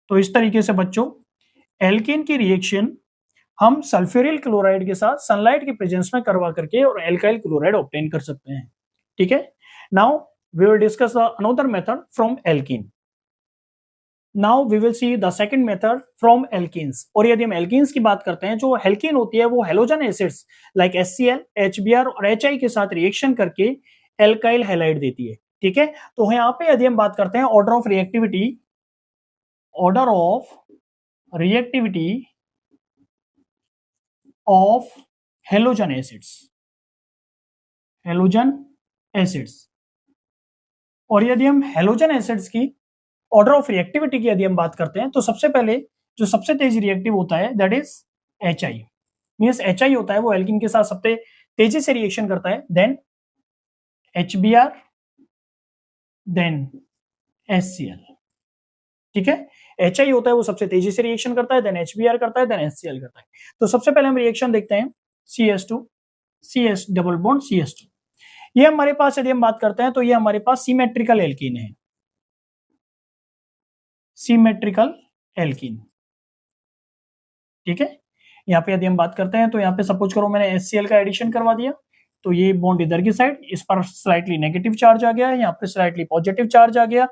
तो इस तरीके से बच्चों एल्केन की रिएक्शन हम सल्फ्यूरिल क्लोराइड के साथ सनलाइट की प्रेजेंस में करवा करके और एल्काइल क्लोराइड ऑब्टेन कर सकते हैं, ठीक है। Now we will discuss another method from alkene. Now we will see the second method from alkenes. और यदि हम एल्कीन्स की बात करते हैं जो हेल्कीन होती है वो halogen acids like HCl, HBr और HI के साथ रिएक्शन करके एल्काइल हैलाइड देती है। ठीक है। तो यहाँ पे यदि हम बात करते हैं order of reactivity of halogen acids, और यदि हम हेलोजन एसिड्स की ऑर्डर ऑफ रिएक्टिविटी की यदि हम बात करते हैं तो सबसे पहले जो सबसे तेज रिएक्टिव होता है that is HI, means HI होता है वो एल्किन के साथ सबसे तेजी से रिएक्शन करता है, देन HBr, देन HCl। ठीक है, HI होता है वो सबसे तेजी से रिएक्शन करता है, देन HBr करता है, देन HCl करता है। तो सबसे पहले हम रिएक्शन देखते हैं CS2 CS double bond CS2। ये हमारे पास यदि हम बात करते हैं तो ये हमारे पास सिमेट्रिकल एल्कीन है, सिमेट्रिकल एल्कीन। ठीक है, यहाँ पे यदि हम बात करते हैं तो यहाँ पे सपोज करो मैंने HCl का एडिशन करवा दिया, तो ये बॉन्ड इधर की साइड, इस पर स्लाइटली नेगेटिव चार्ज आ गया है, यहाँ पे स्लाइटली पॉजिटिव चार्ज आ गया।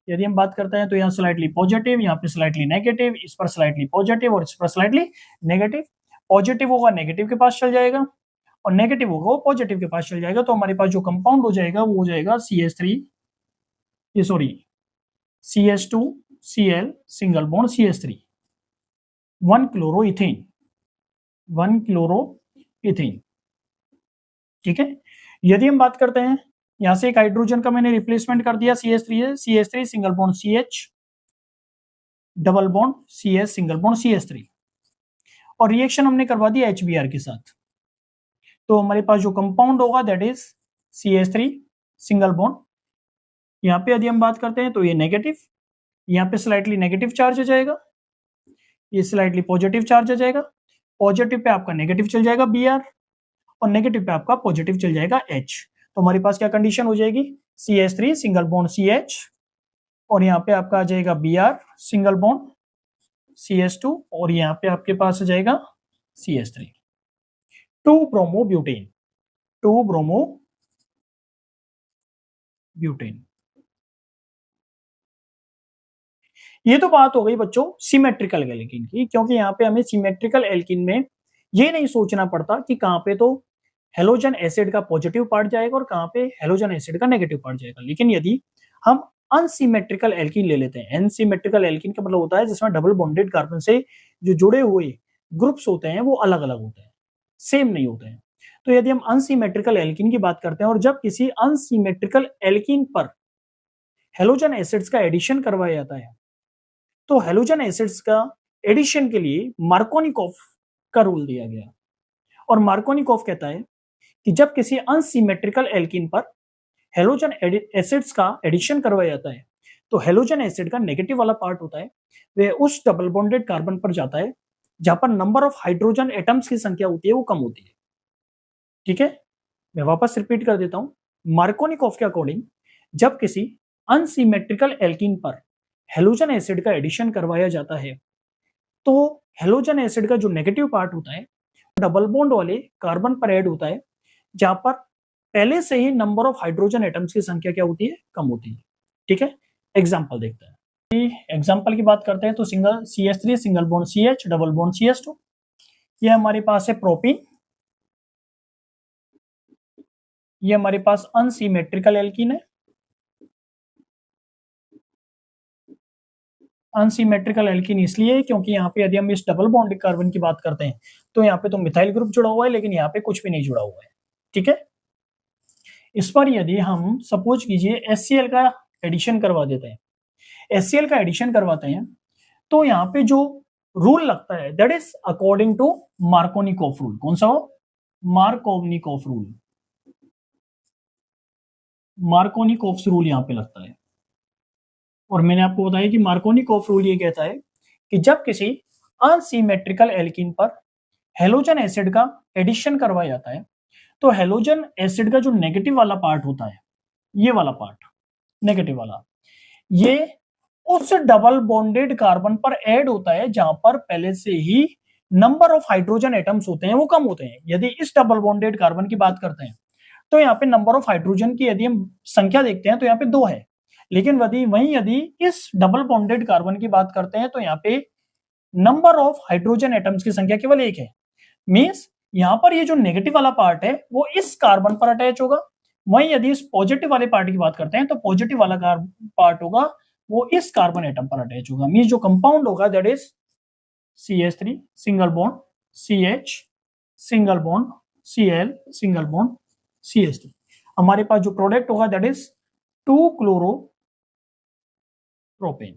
यदि हम बात करते हैं तो यहाँ स्लाइटली पॉजिटिव, यहाँ पे स्लाइटली नेगेटिव, इस पर स्लाइटली पॉजिटिव और इस पर स्लाइटली नेगेटिव। पॉजिटिव होगा नेगेटिव के पास चल जाएगा और नेगेटिव होगा वो पॉजिटिव के पास चल जाएगा। तो हमारे पास जो कंपाउंड हो जाएगा वो हो जाएगा CS2Cl single bond CS3 1 chloroethane. ठीक है, यदि हम बात करते हैं यहां से एक हाइड्रोजन का मैंने रिप्लेसमेंट कर दिया CH3 है, CH3 single bond CH double bond CS single bond CH3 और रिएक्शन हमने करवा दिया HBr के साथ। तो हमारे पास जो कंपाउंड होगा that is CH3 single bond. यहाँ पे यदि हम बात करते हैं तो ये नेगेटिव, यहाँ पे स्लाइटली नेगेटिव चार्ज आ जाएगा, ये स्लाइटली पॉजिटिव चार्ज आ जाएगा। पॉजिटिव पे आपका नेगेटिव चल जाएगा Br और नेगेटिव पे आपका पॉजिटिव चल जाएगा H। तो हमारे पास क्या कंडीशन हो जाएगी, CH3 सिंगल बॉन्ड CH और यहाँ पे आपका आ जाएगा Br सिंगल बॉन्ड CH2 और यहाँ पे आपके पास आ जाएगा CH3। 2 ब्रोमोब्यूटेन। ये तो बात हो गई बच्चों सिमेट्रिकल एल्कीन की, क्योंकि यहाँ पे हमें सिमेट्रिकल एल्कीन में ये नहीं सोचना पड़ता कि कहाँ पे तो हेलोजन एसिड का पॉजिटिव पार्ट जाएगा और कहाँ पे हेलोजन एसिड का नेगेटिव पार्ट जाएगा। लेकिन यदि हम अनसिमेट्रिकल एल्कीन ले लेते हैं, अनसिमेट्रिकल एल्कीन का मतलब होता है जिसमें डबल बॉन्डेड कार्बन से जो जुड़े हुए ग्रुप्स होते हैं वो अलग अलग होते हैं, सेम नहीं होते हैं। तो यदि हम अनसिमेट्रिकल एल्कीन की बात करते हैं और जब किसी अनसिमेट्रिकल एल्कीन पर हेलोजन एसिड्स का एडिशन करवाया जाता है तो हेलोजन एसिड्स का एडिशन के लिए मार्कोनिकॉफ का रूल दिया गया और मार्कोनिकॉफ कहता है कि जब किसी अनसिमेट्रिकल एल्कीन पर हेलोजन एसिड्स का एडिशन करवाया जाता है तो हेलोजन एसिड का नेगेटिव वाला पार्ट होता है वह उस डबल बॉन्डेड कार्बन पर जाता है जहां पर नंबर ऑफ हाइड्रोजन एटम्स की संख्या होती है वो कम होती है। ठीक है, मैं वापस रिपीट कर देता हूं, मार्कोनिकॉफ के अकॉर्डिंग जब किसी अनसिमेट्रिकल एल्कीन पर हेलोजन एसिड का एडिशन करवाया जाता है तो हेलोजन एसिड का जो नेगेटिव पार्ट होता है डबल बॉन्ड वाले कार्बन पर ऐड होता है जहां पर पहले से ही नंबर ऑफ हाइड्रोजन एटम्स की संख्या क्या होती है, कम होती है। ठीक है, एग्जांपल देखते हैं। एग्जांपल की बात करते हैं तो single CH3 single bond CH double bond CH2, ये हमारे पास है प्रोपीन, ये हमारे पास अनसिमेट्रिकल एल्कीन है। अनसिमेट्रिकल एल्कीन इसलिए क्योंकि यहाँ पे यदि हम इस डबल बॉन्डेड कार्बन की बात करते हैं तो यहाँ पे तो मिथाइल ग्रुप जुड़ा हुआ है लेकिन यहाँ पे कुछ भी नहीं जुड़ा हुआ है। ठीक है, इस पर यदि हम सपोज कीजिए HCl का एडिशन करवा देते हैं, HCl का एडिशन करवाते हैं तो यहाँ पे जो रूल लगता है that is according to Markovnikov rule. कौन सा हो, मार्कोनिकॉफ रूल, मार्कोनिकॉफ रूल यहाँ पे लगता है। और मैंने आपको बताया कि मार्कोनिकॉफ रूल ये कहता है कि जब किसी अनसिमेट्रिकल एल्कीन पर हेलोजन एसिड का एडिशन करवाया जाता है तो हेलोजन एसिड का जो नेगेटिव वाला पार्ट होता है, ये वाला पार्ट नेगेटिव वाला, ये उस डबल बॉन्डेड कार्बन पर ऐड होता है जहां पर पहले से ही नंबर ऑफ हाइड्रोजन एटम्स होते हैं वो कम होते हैं। यदि इस डबल बॉन्डेड कार्बन की बात करते हैं तो यहाँ पे नंबर ऑफ हाइड्रोजन की यदि हम संख्या देखते हैं तो यहाँ पे 2 है, लेकिन यदि इस डबल बॉन्डेड कार्बन की बात करते हैं तो यहाँ पे नंबर ऑफ हाइड्रोजन एटम्स की संख्या केवल 1 है। मींस यहाँ पर ये जो नेगेटिव वाला पार्ट है वो इस कार्बन पर अटैच होगा वहीं यदि इस पॉजिटिव वाले पार्ट की बात करते हैं तो पॉजिटिव वाला पार्ट होगा वो इस कार्बन एटम पर अटैच होगा, मींस जो कंपाउंड होगा that is CH3 single bond CH single bond Cl single bond CH3। हमारे पास जो प्रोडक्ट होगा दैट इज 2-क्लोरोप्रोपेन।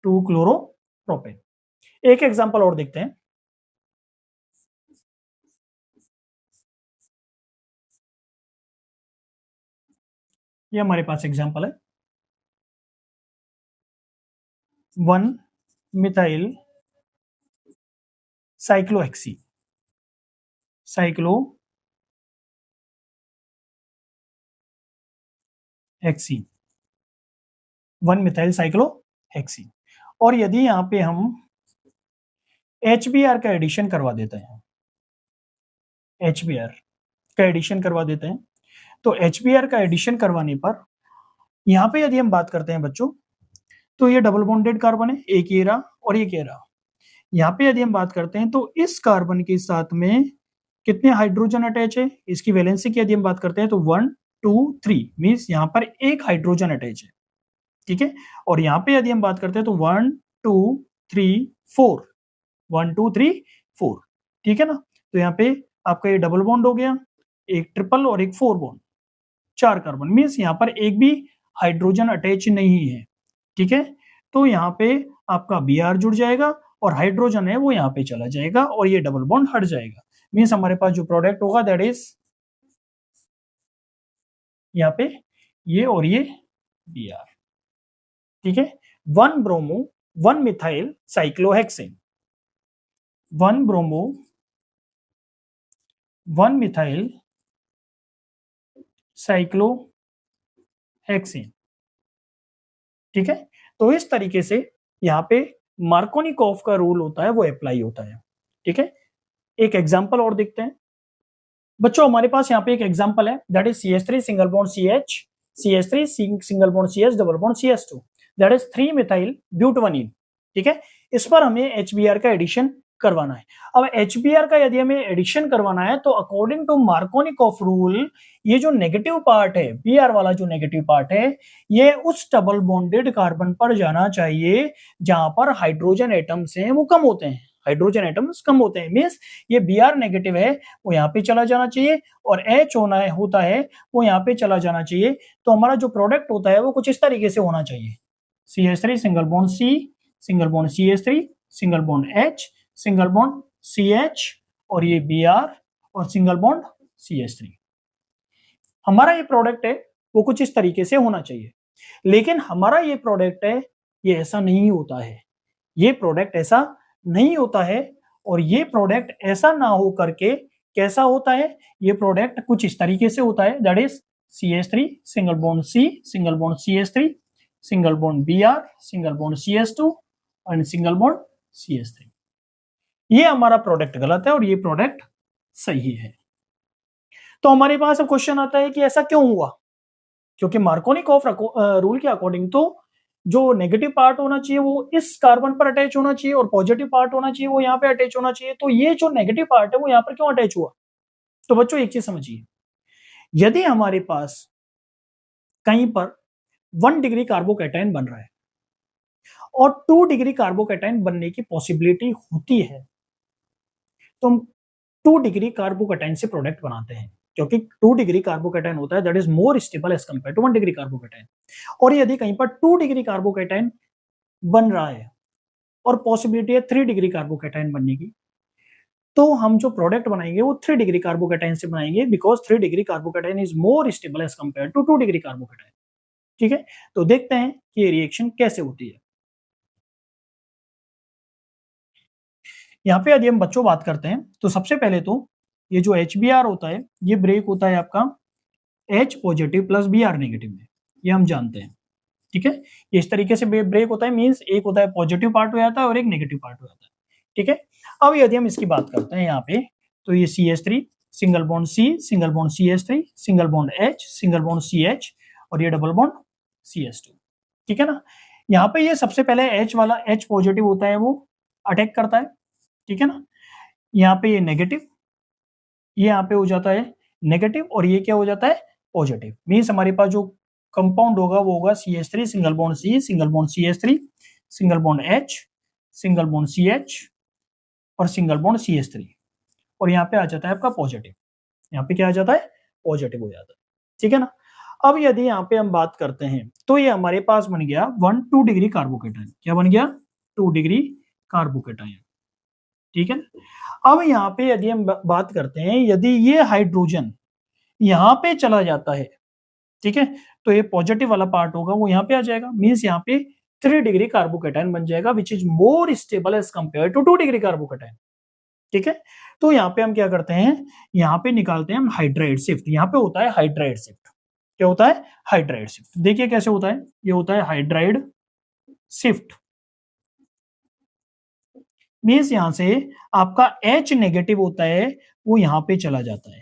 2-क्लोरोप्रोपेन। एक एग्जांपल और देखते हैं। ये हमारे पास एग्जांपल है 1-मिथाइल साइक्लोहेक्सी। साइक्लोहेक्सी 1-मिथाइल साइक्लोहेक्सी। और यदि यहां पे हम HBr का एडिशन करवा देते हैं, HBr का एडिशन करवा देते हैं, तो HBr का एडिशन करवाने पर यहां पे यदि हम बात करते हैं बच्चों, तो ये डबल बॉन्डेड कार्बन है, एक ये रहा और एक ये रहा। यहाँ पे यदि हम बात करते हैं तो इस कार्बन के साथ में कितने हाइड्रोजन अटैच है, इसकी वैलेंसी की यदि हम बात करते हैं तो 1 2 3 मींस यहाँ पर एक हाइड्रोजन अटैच है, ठीक है। और यहाँ पे यदि हम बात करते हैं तो 1 2 3 4 1 2 3 4, ठीक है ना। तो यहाँ पे आपका ये डबल बॉन्ड हो गया, एक ट्रिपल और एक 4 बॉन्ड, 4 कार्बन, मींस यहाँ पर एक भी हाइड्रोजन अटैच नहीं है, ठीक है। तो यहाँ पे आपका Br जुड़ जाएगा और हाइड्रोजन है वो यहाँ पे चला जाएगा और ये डबल बॉन्ड हट जाएगा, मींस हमारे पास जो प्रोडक्ट होगा दैट इज यहाँ पे ये और ये Br, ठीक है। 1 bromo 1 methyl cyclohexane, 1 bromo 1 methyl cyclohexane, ठीक है। तो इस तरीके से यहाँ पे मार्कोनिकॉफ का रूल होता है वो अप्लाई होता है, ठीक है। एक एग्जांपल और देखते हैं बच्चों। हमारे पास यहाँ पे एक एग्जांपल है that is CH3 single bond CH, CH3 single bond CH double bond CH2, that is 3 methyl ब्यूटवनीन, ठीक है। इस पर हमें HBr का एडिशन करवाना है। अब HBr का यदि हमें एडिशन करवाना है तो अकॉर्डिंग टू मार्कोनिकॉफ रूल ये जो नेगेटिव पार्ट है, Br वाला जो नेगेटिव पार्ट है, ये उस डबल बॉन्डेड कार्बन पर जाना चाहिए जहां पर हाइड्रोजन एटम्स हैं वो कम होते हैं, हाइड्रोजन एटम्स कम होते हैं, मींस ये Br नेगेटिव है वो यहाँ पे चला जाना चाहिए और H होता है वो यहाँ पे चला जाना चाहिए। तो हमारा जो प्रोडक्ट होता है वो कुछ इस तरीके से होना चाहिए, CH3 single bond C single bond CH3 single bond H single bond CH और ये Br और सिंगल बॉन्ड CH3। हमारा ये प्रोडक्ट है वो कुछ इस तरीके से होना चाहिए, लेकिन हमारा ये प्रोडक्ट है ये ऐसा नहीं होता है, ये प्रोडक्ट ऐसा नहीं होता है। और ये प्रोडक्ट ऐसा ना हो करके कैसा होता है, ये प्रोडक्ट कुछ इस तरीके से होता है that is CH3 single bond C single bond CH3 single bond Br single bond CH2 and single bond CH3। ये हमारा प्रोडक्ट गलत है और ये प्रोडक्ट सही है। तो हमारे पास अब क्वेश्चन आता है कि ऐसा क्यों हुआ, क्योंकि मार्कोनिकॉफ रूल के अकॉर्डिंग तो जो नेगेटिव पार्ट होना चाहिए वो इस कार्बन पर अटैच होना चाहिए और पॉजिटिव पार्ट होना चाहिए वो यहाँ पे अटैच होना चाहिए, तो ये जो नेगेटिव पार्ट है वो यहाँ पर क्यों अटैच हुआ। तो बच्चों एक चीज समझिए, यदि हमारे पास कहीं पर 1 डिग्री कार्बोकैटायन बन रहा है और 2 डिग्री कार्बोकैटायन बनने की पॉसिबिलिटी होती है तो हम 2 डिग्री कार्बोकैटायन से प्रोडक्ट बनाते हैं, क्योंकि 2 डिग्री कार्बोकैटायन होता है that is more stable as compare to 1 degree carbocation. और यदि कहीं पर 2 डिग्री कार्बोकैटायन बन रहा है और पॉसिबिलिटी है 3 डिग्री कार्बोकैटायन बनने की, तो हम जो प्रोडक्ट बनाएंगे वो 3 डिग्री कार्बोकैटायन से बनाएंगे because 3 degree carbocation is more stable as compare to 2 degree carbocation, ठीक है। तो देखते हैं कि ये रिएक्शन कैसे होती है। यहाँ पे यदि हम बच्चों बात करते हैं तो सबसे पहले तो ये जो HBr होता है ये ब्रेक होता है आपका H positive plus Br negative में, ये हम जानते हैं, ठीक है। ये इस तरीके से ब्रेक होता है, मींस एक होता है पॉजिटिव पार्ट हो जाता है और एक नेगेटिव पार्ट हो जाता है, ठीक है। अब यदि हम इसकी बात करते हैं यहाँ पे तो ये CH3 single bond C single bond CH3 single bond H single bond CH और ये डबल बॉन्ड CH2, ठीक है ना। यहाँ पे ये सबसे पहले H वाला H पॉजिटिव होता है वो अटैक करता है, ठीक है ना। यहाँ पे ये नेगेटिव, ये यहाँ पे हो जाता है नेगेटिव और ये क्या हो जाता है पॉजिटिव। मीन्स हमारे पास जो कंपाउंड होगा वो होगा CH3 single bond C single bond CH3 single bond H single bond CH और सिंगल बॉन्ड CH3 और यहाँ पे आ जाता है आपका पॉजिटिव। यहाँ पे क्या आ जाता है पॉजिटिव हो जाता है, ठीक है ना। अब यदि यहाँ पे हम बात करते हैं तो ये हमारे पास बन गया 1 2 डिग्री कार्बोकेटाइन। क्या बन गया 2 डिग्री कार्बोकेटाइन, ठीक है ना। अब यहाँ पे यदि हम बात करते हैं यदि ये हाइड्रोजन यहाँ पे चला जाता है, ठीक है, तो ये पॉजिटिव वाला पार्ट होगा वो यहाँ पे आ जाएगा। मीन्स यहाँ पे 3 डिग्री कार्बोकेटाइन बन जाएगा which is more stable as compare to 2 degree carbocation, ठीक है। तो यहाँ पे हम क्या करते हैं, यहाँ पे निकालते हैं हम हाइड्राइड शिफ्ट। यहाँ पे होता है हाइड्राइड शिफ्ट। क्या होता है हाइड्राइड शिफ्ट। देखिए कैसे होता है, ये होता है हाइड्राइड शिफ्ट। मीन्स यहां से आपका H नेगेटिव होता है वो यहाँ पे चला जाता है,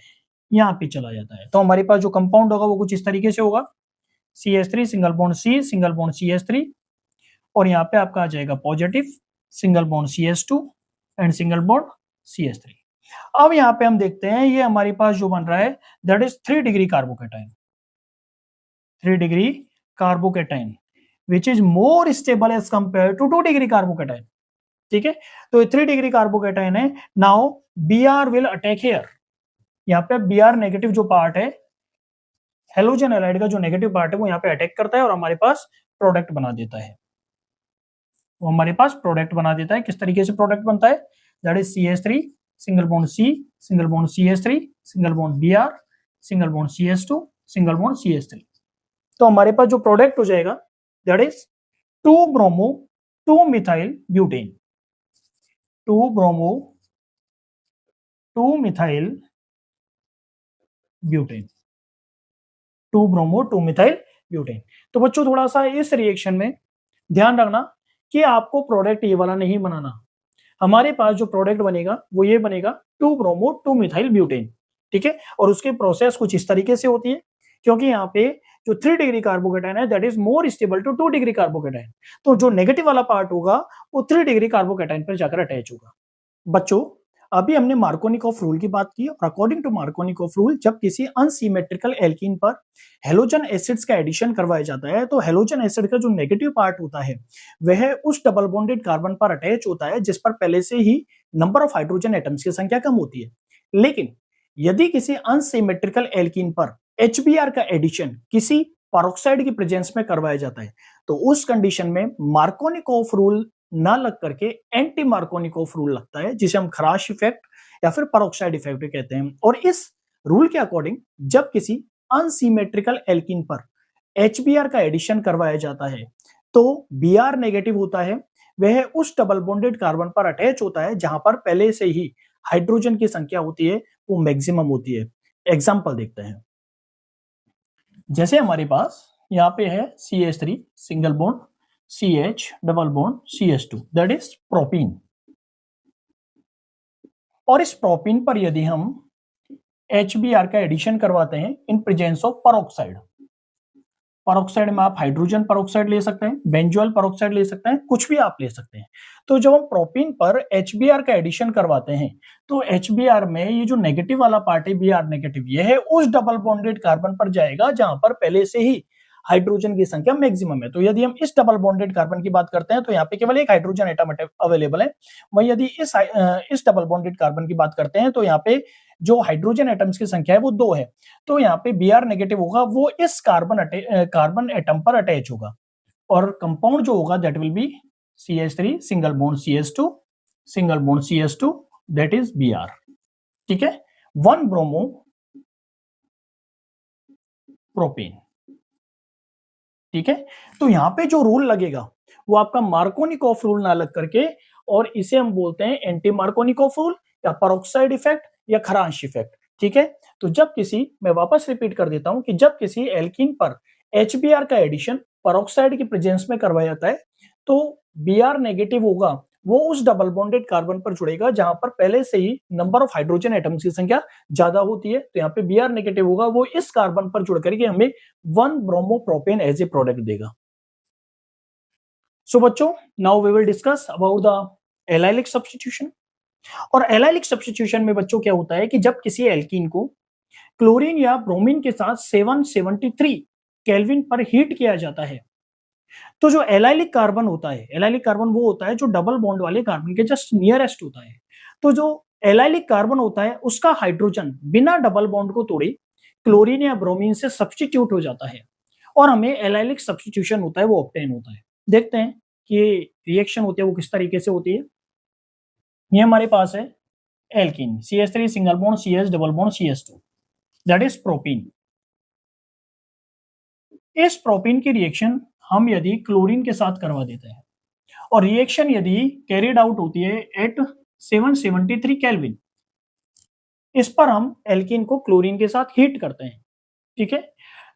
यहाँ पे चला जाता है। तो हमारे पास जो कंपाउंड होगा वो कुछ इस तरीके से होगा CH3 single bond C single bond CH3 और यहाँ पे आपका आ जाएगा positive single bond CH2 and single bond CH3। अब यहाँ पे हम देखते हैं ये हमारे पास जो बन रहा है that is 3 degree carbocation, 3 degree carbocation which is more stable as compare to 2 degree carbocation, ठीक है। तो 3 डिग्री कार्बोकेटाइन है। Now Br will attack here. यहाँ पे Br नेगेटिव जो पार्ट है हेलोजन हैलाइड का जो नेगेटिव पार्ट है वो यहाँ पे अटैक करता है और हमारे पास प्रोडक्ट बना देता है। वो हमारे पास प्रोडक्ट बना देता है। किस तरीके से प्रोडक्ट बनता है, that is CH3 single bond C single bond CH3 single bond Br single bond CH2 single bond CH3। तो हमारे पास जो प्रोडक्ट हो जाएगा that is 2 bromo 2 methyl butane, 2 bromo 2 methyl butane, 2 bromo 2 methyl butane. तो बच्चों थोड़ा सा इस रिएक्शन में ध्यान रखना कि आपको प्रोडक्ट ये वाला नहीं बनाना। हमारे पास जो प्रोडक्ट बनेगा वो ये बनेगा 2 ब्रोमो 2 मिथाइल ब्यूटेन, ठीक है। और उसकी प्रोसेस कुछ इस तरीके से होती है क्योंकि यहाँ पे जो 3 डिग्री कार्बोकेटाइन है that is more stable to 2 degree carbocation. तो जो नेगेटिव वाला पार्ट होगा वो 3 डिग्री कार्बोकेटाइन पर जाकर अटैच होगा। बच्चों अभी हमने मार्कोनिकॉफ रूल की बात की और अकॉर्डिंग टू मार्कोनिकॉफ रूल जब किसी अनसिमेट्रिकल एल्कीन पर हेलोजन एसिड्स का एडिशन करवाया जाता है तो हेलोजन एसिड का जो नेगेटिव पार्ट होता है वह उस डबल बॉन्डेड कार्बन पर अटैच होता है जिस पर पहले से ही नंबर ऑफ हाइड्रोजन एटम्स की संख्या कम होती है। लेकिन यदि किसी अनसिमेट्रिकल एल्कीन पर HBr का एडिशन किसी पेरोक्साइड की प्रेजेंस में करवाया जाता है तो उस कंडीशन में मार्कोनिकॉफ रूल ना लग करके एंटी मार्कोनिकॉफ रूल लगता है जिसे हम खराश इफेक्ट या फिर पेरोक्साइड इफेक्ट कहते हैं। और इस रूल के अकॉर्डिंग जब किसी अनसिमेट्रिकल एल्कीन पर HBr का एडिशन करवाया जाता है तो Br नेगेटिव होता है, वह उस डबल बॉन्डेड कार्बन पर अटैच होता है जहां पर पहले से ही हाइड्रोजन की संख्या होती है वो मैक्सिमम होती है। एग्जांपल देखते हैं, जैसे हमारे पास यहाँ पे है CH3 single bond CH double bond CH2 that is propene. और इस प्रोपीन पर यदि हम HBr का एडिशन करवाते हैं in presence of peroxide, peroxide में आप हाइड्रोजन पेरोक्साइड ले सकते हैं, बेंजोइल पेरोक्साइड ले सकते हैं, कुछ भी आप ले सकते हैं। तो जब हम प्रोपीन पर HBr का एडिशन करवाते हैं तो HBr में ये जो नेगेटिव वाला पार्ट है Br नेगेटिव ये है उस डबल बॉन्डेड कार्बन पर जाएगा जहां पर पहले से ही हाइड्रोजन की संख्या मैक्सिमम है। तो यदि हम इस डबल बॉन्डेड कार्बन की बात करते हैं तो यहाँ पे केवल एक हाइड्रोजन एटम अवेलेबल है। वहीं यदि इस डबल बॉन्डेड कार्बन की बात करते हैं तो यहाँ पे जो हाइड्रोजन एटम्स की संख्या है वो 2 है। तो यहाँ पे Br नेगेटिव होगा वो इस कार्बन एटम पर अटैच होगा और कंपाउंड जो होगा that will be CH3 single bond CH2 single bond CH2 that is Br, ठीक है। 1 ब्रोमो प्रोपेन, ठीक है। तो यहाँ पे जो रूल लगेगा वो आपका मार्कोनिकॉफ रूल ना लग करके और इसे हम बोलते हैं एंटी मार्कोनिकॉफ रूल या पेरोक्साइड इफेक्ट या खरांश इफेक्ट, ठीक है। तो जब किसी, मैं वापस रिपीट कर देता हूं कि जब किसी एल्कीन पर HBr का एडिशन पेरोक्साइड की प्रेजेंस में करवाया जाता है तो Br नेगेटिव होगा वो उस डबल बॉन्डेड कार्बन पर जुड़ेगा जहां पर पहले से ही नंबर ऑफ हाइड्रोजन एटम्स की संख्या ज्यादा होती है। तो यहाँ पे Br नेगेटिव होगा वो इस कार्बन पर जुड़ करके हमें 1 bromo propane as a product देगा। सो बच्चों now we will discuss about the allylic substitution. और एलाइलिक सब्स्टिट्यूशन में बच्चों क्या होता है कि जब किसी एल्कीन को क्लोरीन या ब्रोमीन के साथ 773 केल्विन पर हीट किया जाता है, तो जो एलाइलिक कार्बन होता है, एलाइलिक कार्बन वो होता है जो डबल बॉन्ड वाले कार्बन के जस्ट नियरेस्ट होता है। तो जो एलाइलिक कार्बन होता है उसका हाइड्रोजन बिना डबल बॉन्ड को तोड़े क्लोरीन या ब्रोमीन से सब्स्टिट्यूट हो जाता है और हमें एलाइलिक सब्स्टिट्यूशन होता है वो ऑब्टेन होता है। देखते हैं कि रिएक्शन होती है वो किस तरीके से होती है। ये हमारे पास है alkene CH3 single bond CH double bond CH2, that is propene. इस प्रोपीन की रिएक्शन हम यदि क्लोरीन के साथ करवा देते हैं और रिएक्शन यदि कैरिड आउट होती है एट 773 केल्विन, इस पर हम एल्कीन को क्लोरीन के साथ हीट करते हैं, ठीक है।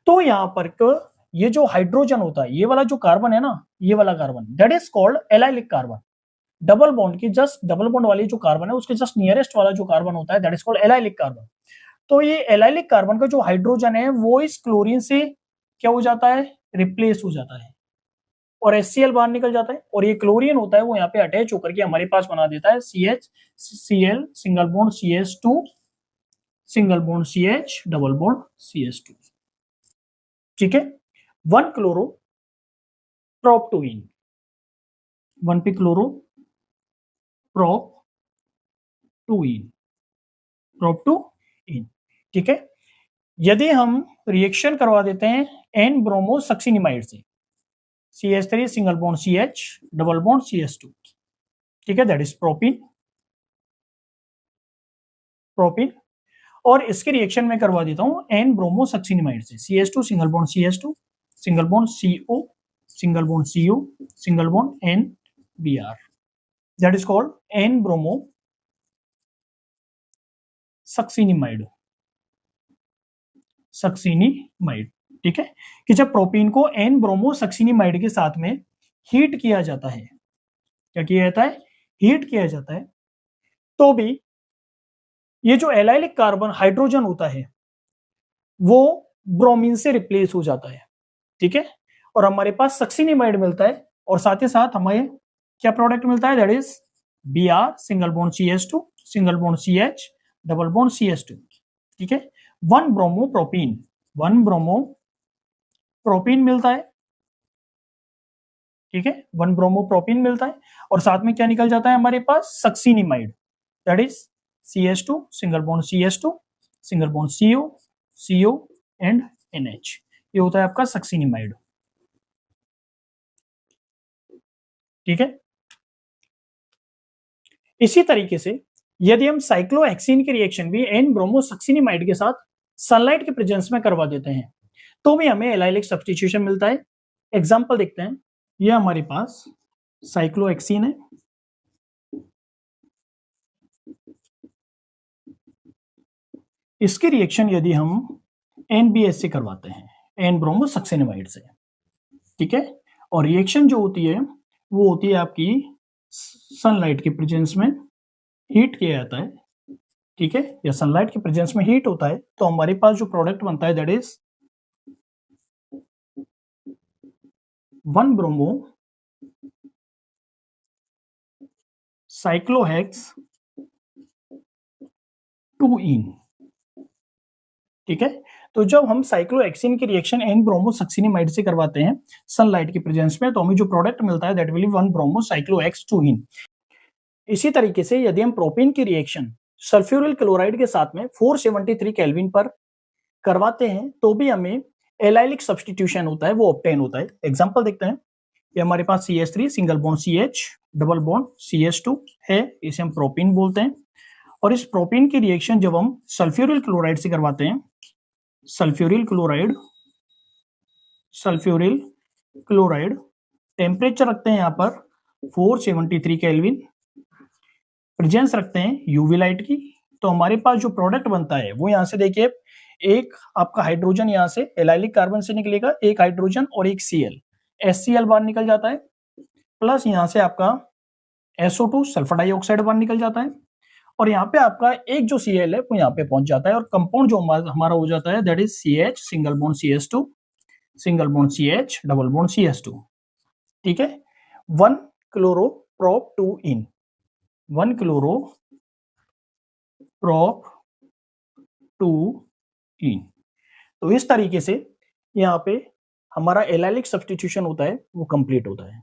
तो यहां पर ये जो हाइड्रोजन होता है, ये वाला जो कार्बन है ना, ये वाला carbon that is called allylic carbon. Double bond की जस्ट डबल बॉन्ड वाली जो कार्बन है उसके जस्ट नियरेस्ट वाला जो कार्बन होता है that is called allylic carbon. तो ये एलाइलिक कार्बन का जो हाइड्रोजन है वो इस क्लोरीन से क्या हो जाता है, रिप्लेस हो जाता है और HCl बाहर निकल जाता है और ये क्लोरीन होता है वो यहाँ पे अटैच होकर के हमारे पास बना देता है CHCl single bond CH2 single bond CH double bond CH2, ठीक है। 1 क्लोरो प्रोप टू इन, 1 पे chloro prop two yne, prop two yne, ठीक है। यदि हम रिएक्शन करवा देते हैं एन ब्रोमो सक्सिनिमाइड से CH3 single bond CH double bond CH2, ठीक है, दैट इज प्रोपीन, प्रोपीन। और इसके रिएक्शन में करवा देता हूं एन ब्रोमो सक्सिनिमाइड से CH2 single bond CH2 single bond CO single bond CO single bond NBr, that is called an bromo succinimide, succinimide, ठीक है। कि जब प्रोपीन को एन ब्रोमो सक्सिनिमाइड के साथ में हीट किया जाता है, क्या किया जाता है, हीट किया जाता है, तो भी ये जो एलाइलिक कार्बन हाइड्रोजन होता है वो ब्रोमीन से रिप्लेस हो जाता है, ठीक है। और हमारे पास सक्सिनिमाइड मिलता है और साथ ही साथ हमें क्या प्रोडक्ट मिलता है, that is Br single bond CH2 single bond CH double bond CH2, ठीक है। 1 ब्रोमो प्रोपीन, 1 ब्रोमो प्रोपीन मिलता है, ठीक है, 1 ब्रोमो प्रोपीन मिलता है और साथ में क्या निकल जाता है हमारे पास succinimide, that is CH2 single bond CH2 single bond CO and NH, ये होता है आपका सक्सिनिमाइड, ठीक है। इसी तरीके से यदि हम साइक्लोहेक्सीन की रिएक्शन भी एन ब्रोमो सक्सिनिमाइड के साथ सनलाइट के प्रेजेंस में करवा देते हैं तो भी हमें एलाइलिक सब्स्टिट्यूशन मिलता है। एग्जांपल देखते हैं, ये हमारे पास साइक्लोहेक्सीन है, इसकी रिएक्शन यदि हम NBS से करवाते हैं, एन ब्रोमो सक्सिनिमाइड से, ठीक है, और रिएक्शन जो होती है वो होती है आपकी सनलाइट के प्रेजेंस में हीट किया जाता है, ठीक है, या सनलाइट के प्रेजेंस में हीट होता है, तो हमारे पास जो प्रोडक्ट बनता है दैट इज 1 ब्रोमो साइक्लोहेक्स 2 इन, ठीक है। तो जब हम साइक्लोहेक्सीन की रिएक्शन एन ब्रोमो सक्सिनिमाइड से करवाते हैं सनलाइट के प्रेजेंस में तो हमें जो प्रोडक्ट मिलता है दैट विल बी 1 ब्रोमो साइक्लोहेक्स 2 इन। इसी तरीके से यदि हम प्रोपीन की रिएक्शन सल्फ्यूरिल क्लोराइड के साथ में 473 केल्विन पर करवाते हैं तो भी हमें एलाइलिक सब्स्टिट्यूशन होता है वो ऑब्टेन होता है। एग्जांपल देखते हैं, ये हमारे पास CH3 single bond CH double bond CH2 है, इसे हम प्रोपीन बोलते हैं। और इस प्रोपीन की रिएक्शन जब हम सल्फ्यूरिल क्लोराइड से करवाते हैं, सल्फ्यूरिल क्लोराइड टेम्परेचर रखते हैं यहाँ पर 473 केल्विन, प्रेजेंस रखते हैं यूवी लाइट की, तो हमारे पास जो प्रोडक्ट बनता है वो यहाँ से देखिए, एक आपका हाइड्रोजन यहाँ से एलाइलिक कार्बन से निकलेगा, एक हाइड्रोजन और एक HCl बाहर निकल जाता है, प्लस यहाँ से आपका SO2 सल्फर डाइऑक्साइड बाहर निकल जाता है और यहाँ पे आपका एक जो Cl है वो यहाँ पे पहुंच जाता है और कंपाउंड जो हमारा हो जाता है that is CH single bond CH2 single bond CH double bond CH2, ठीक है। 1 क्लोरो प्रोप 2 इन, 1 क्लोरो प्रोप 2 इन। तो इस तरीके से यहाँ पे हमारा एलाइलिक सब्स्टिट्यूशन होता है वो कंप्लीट होता है।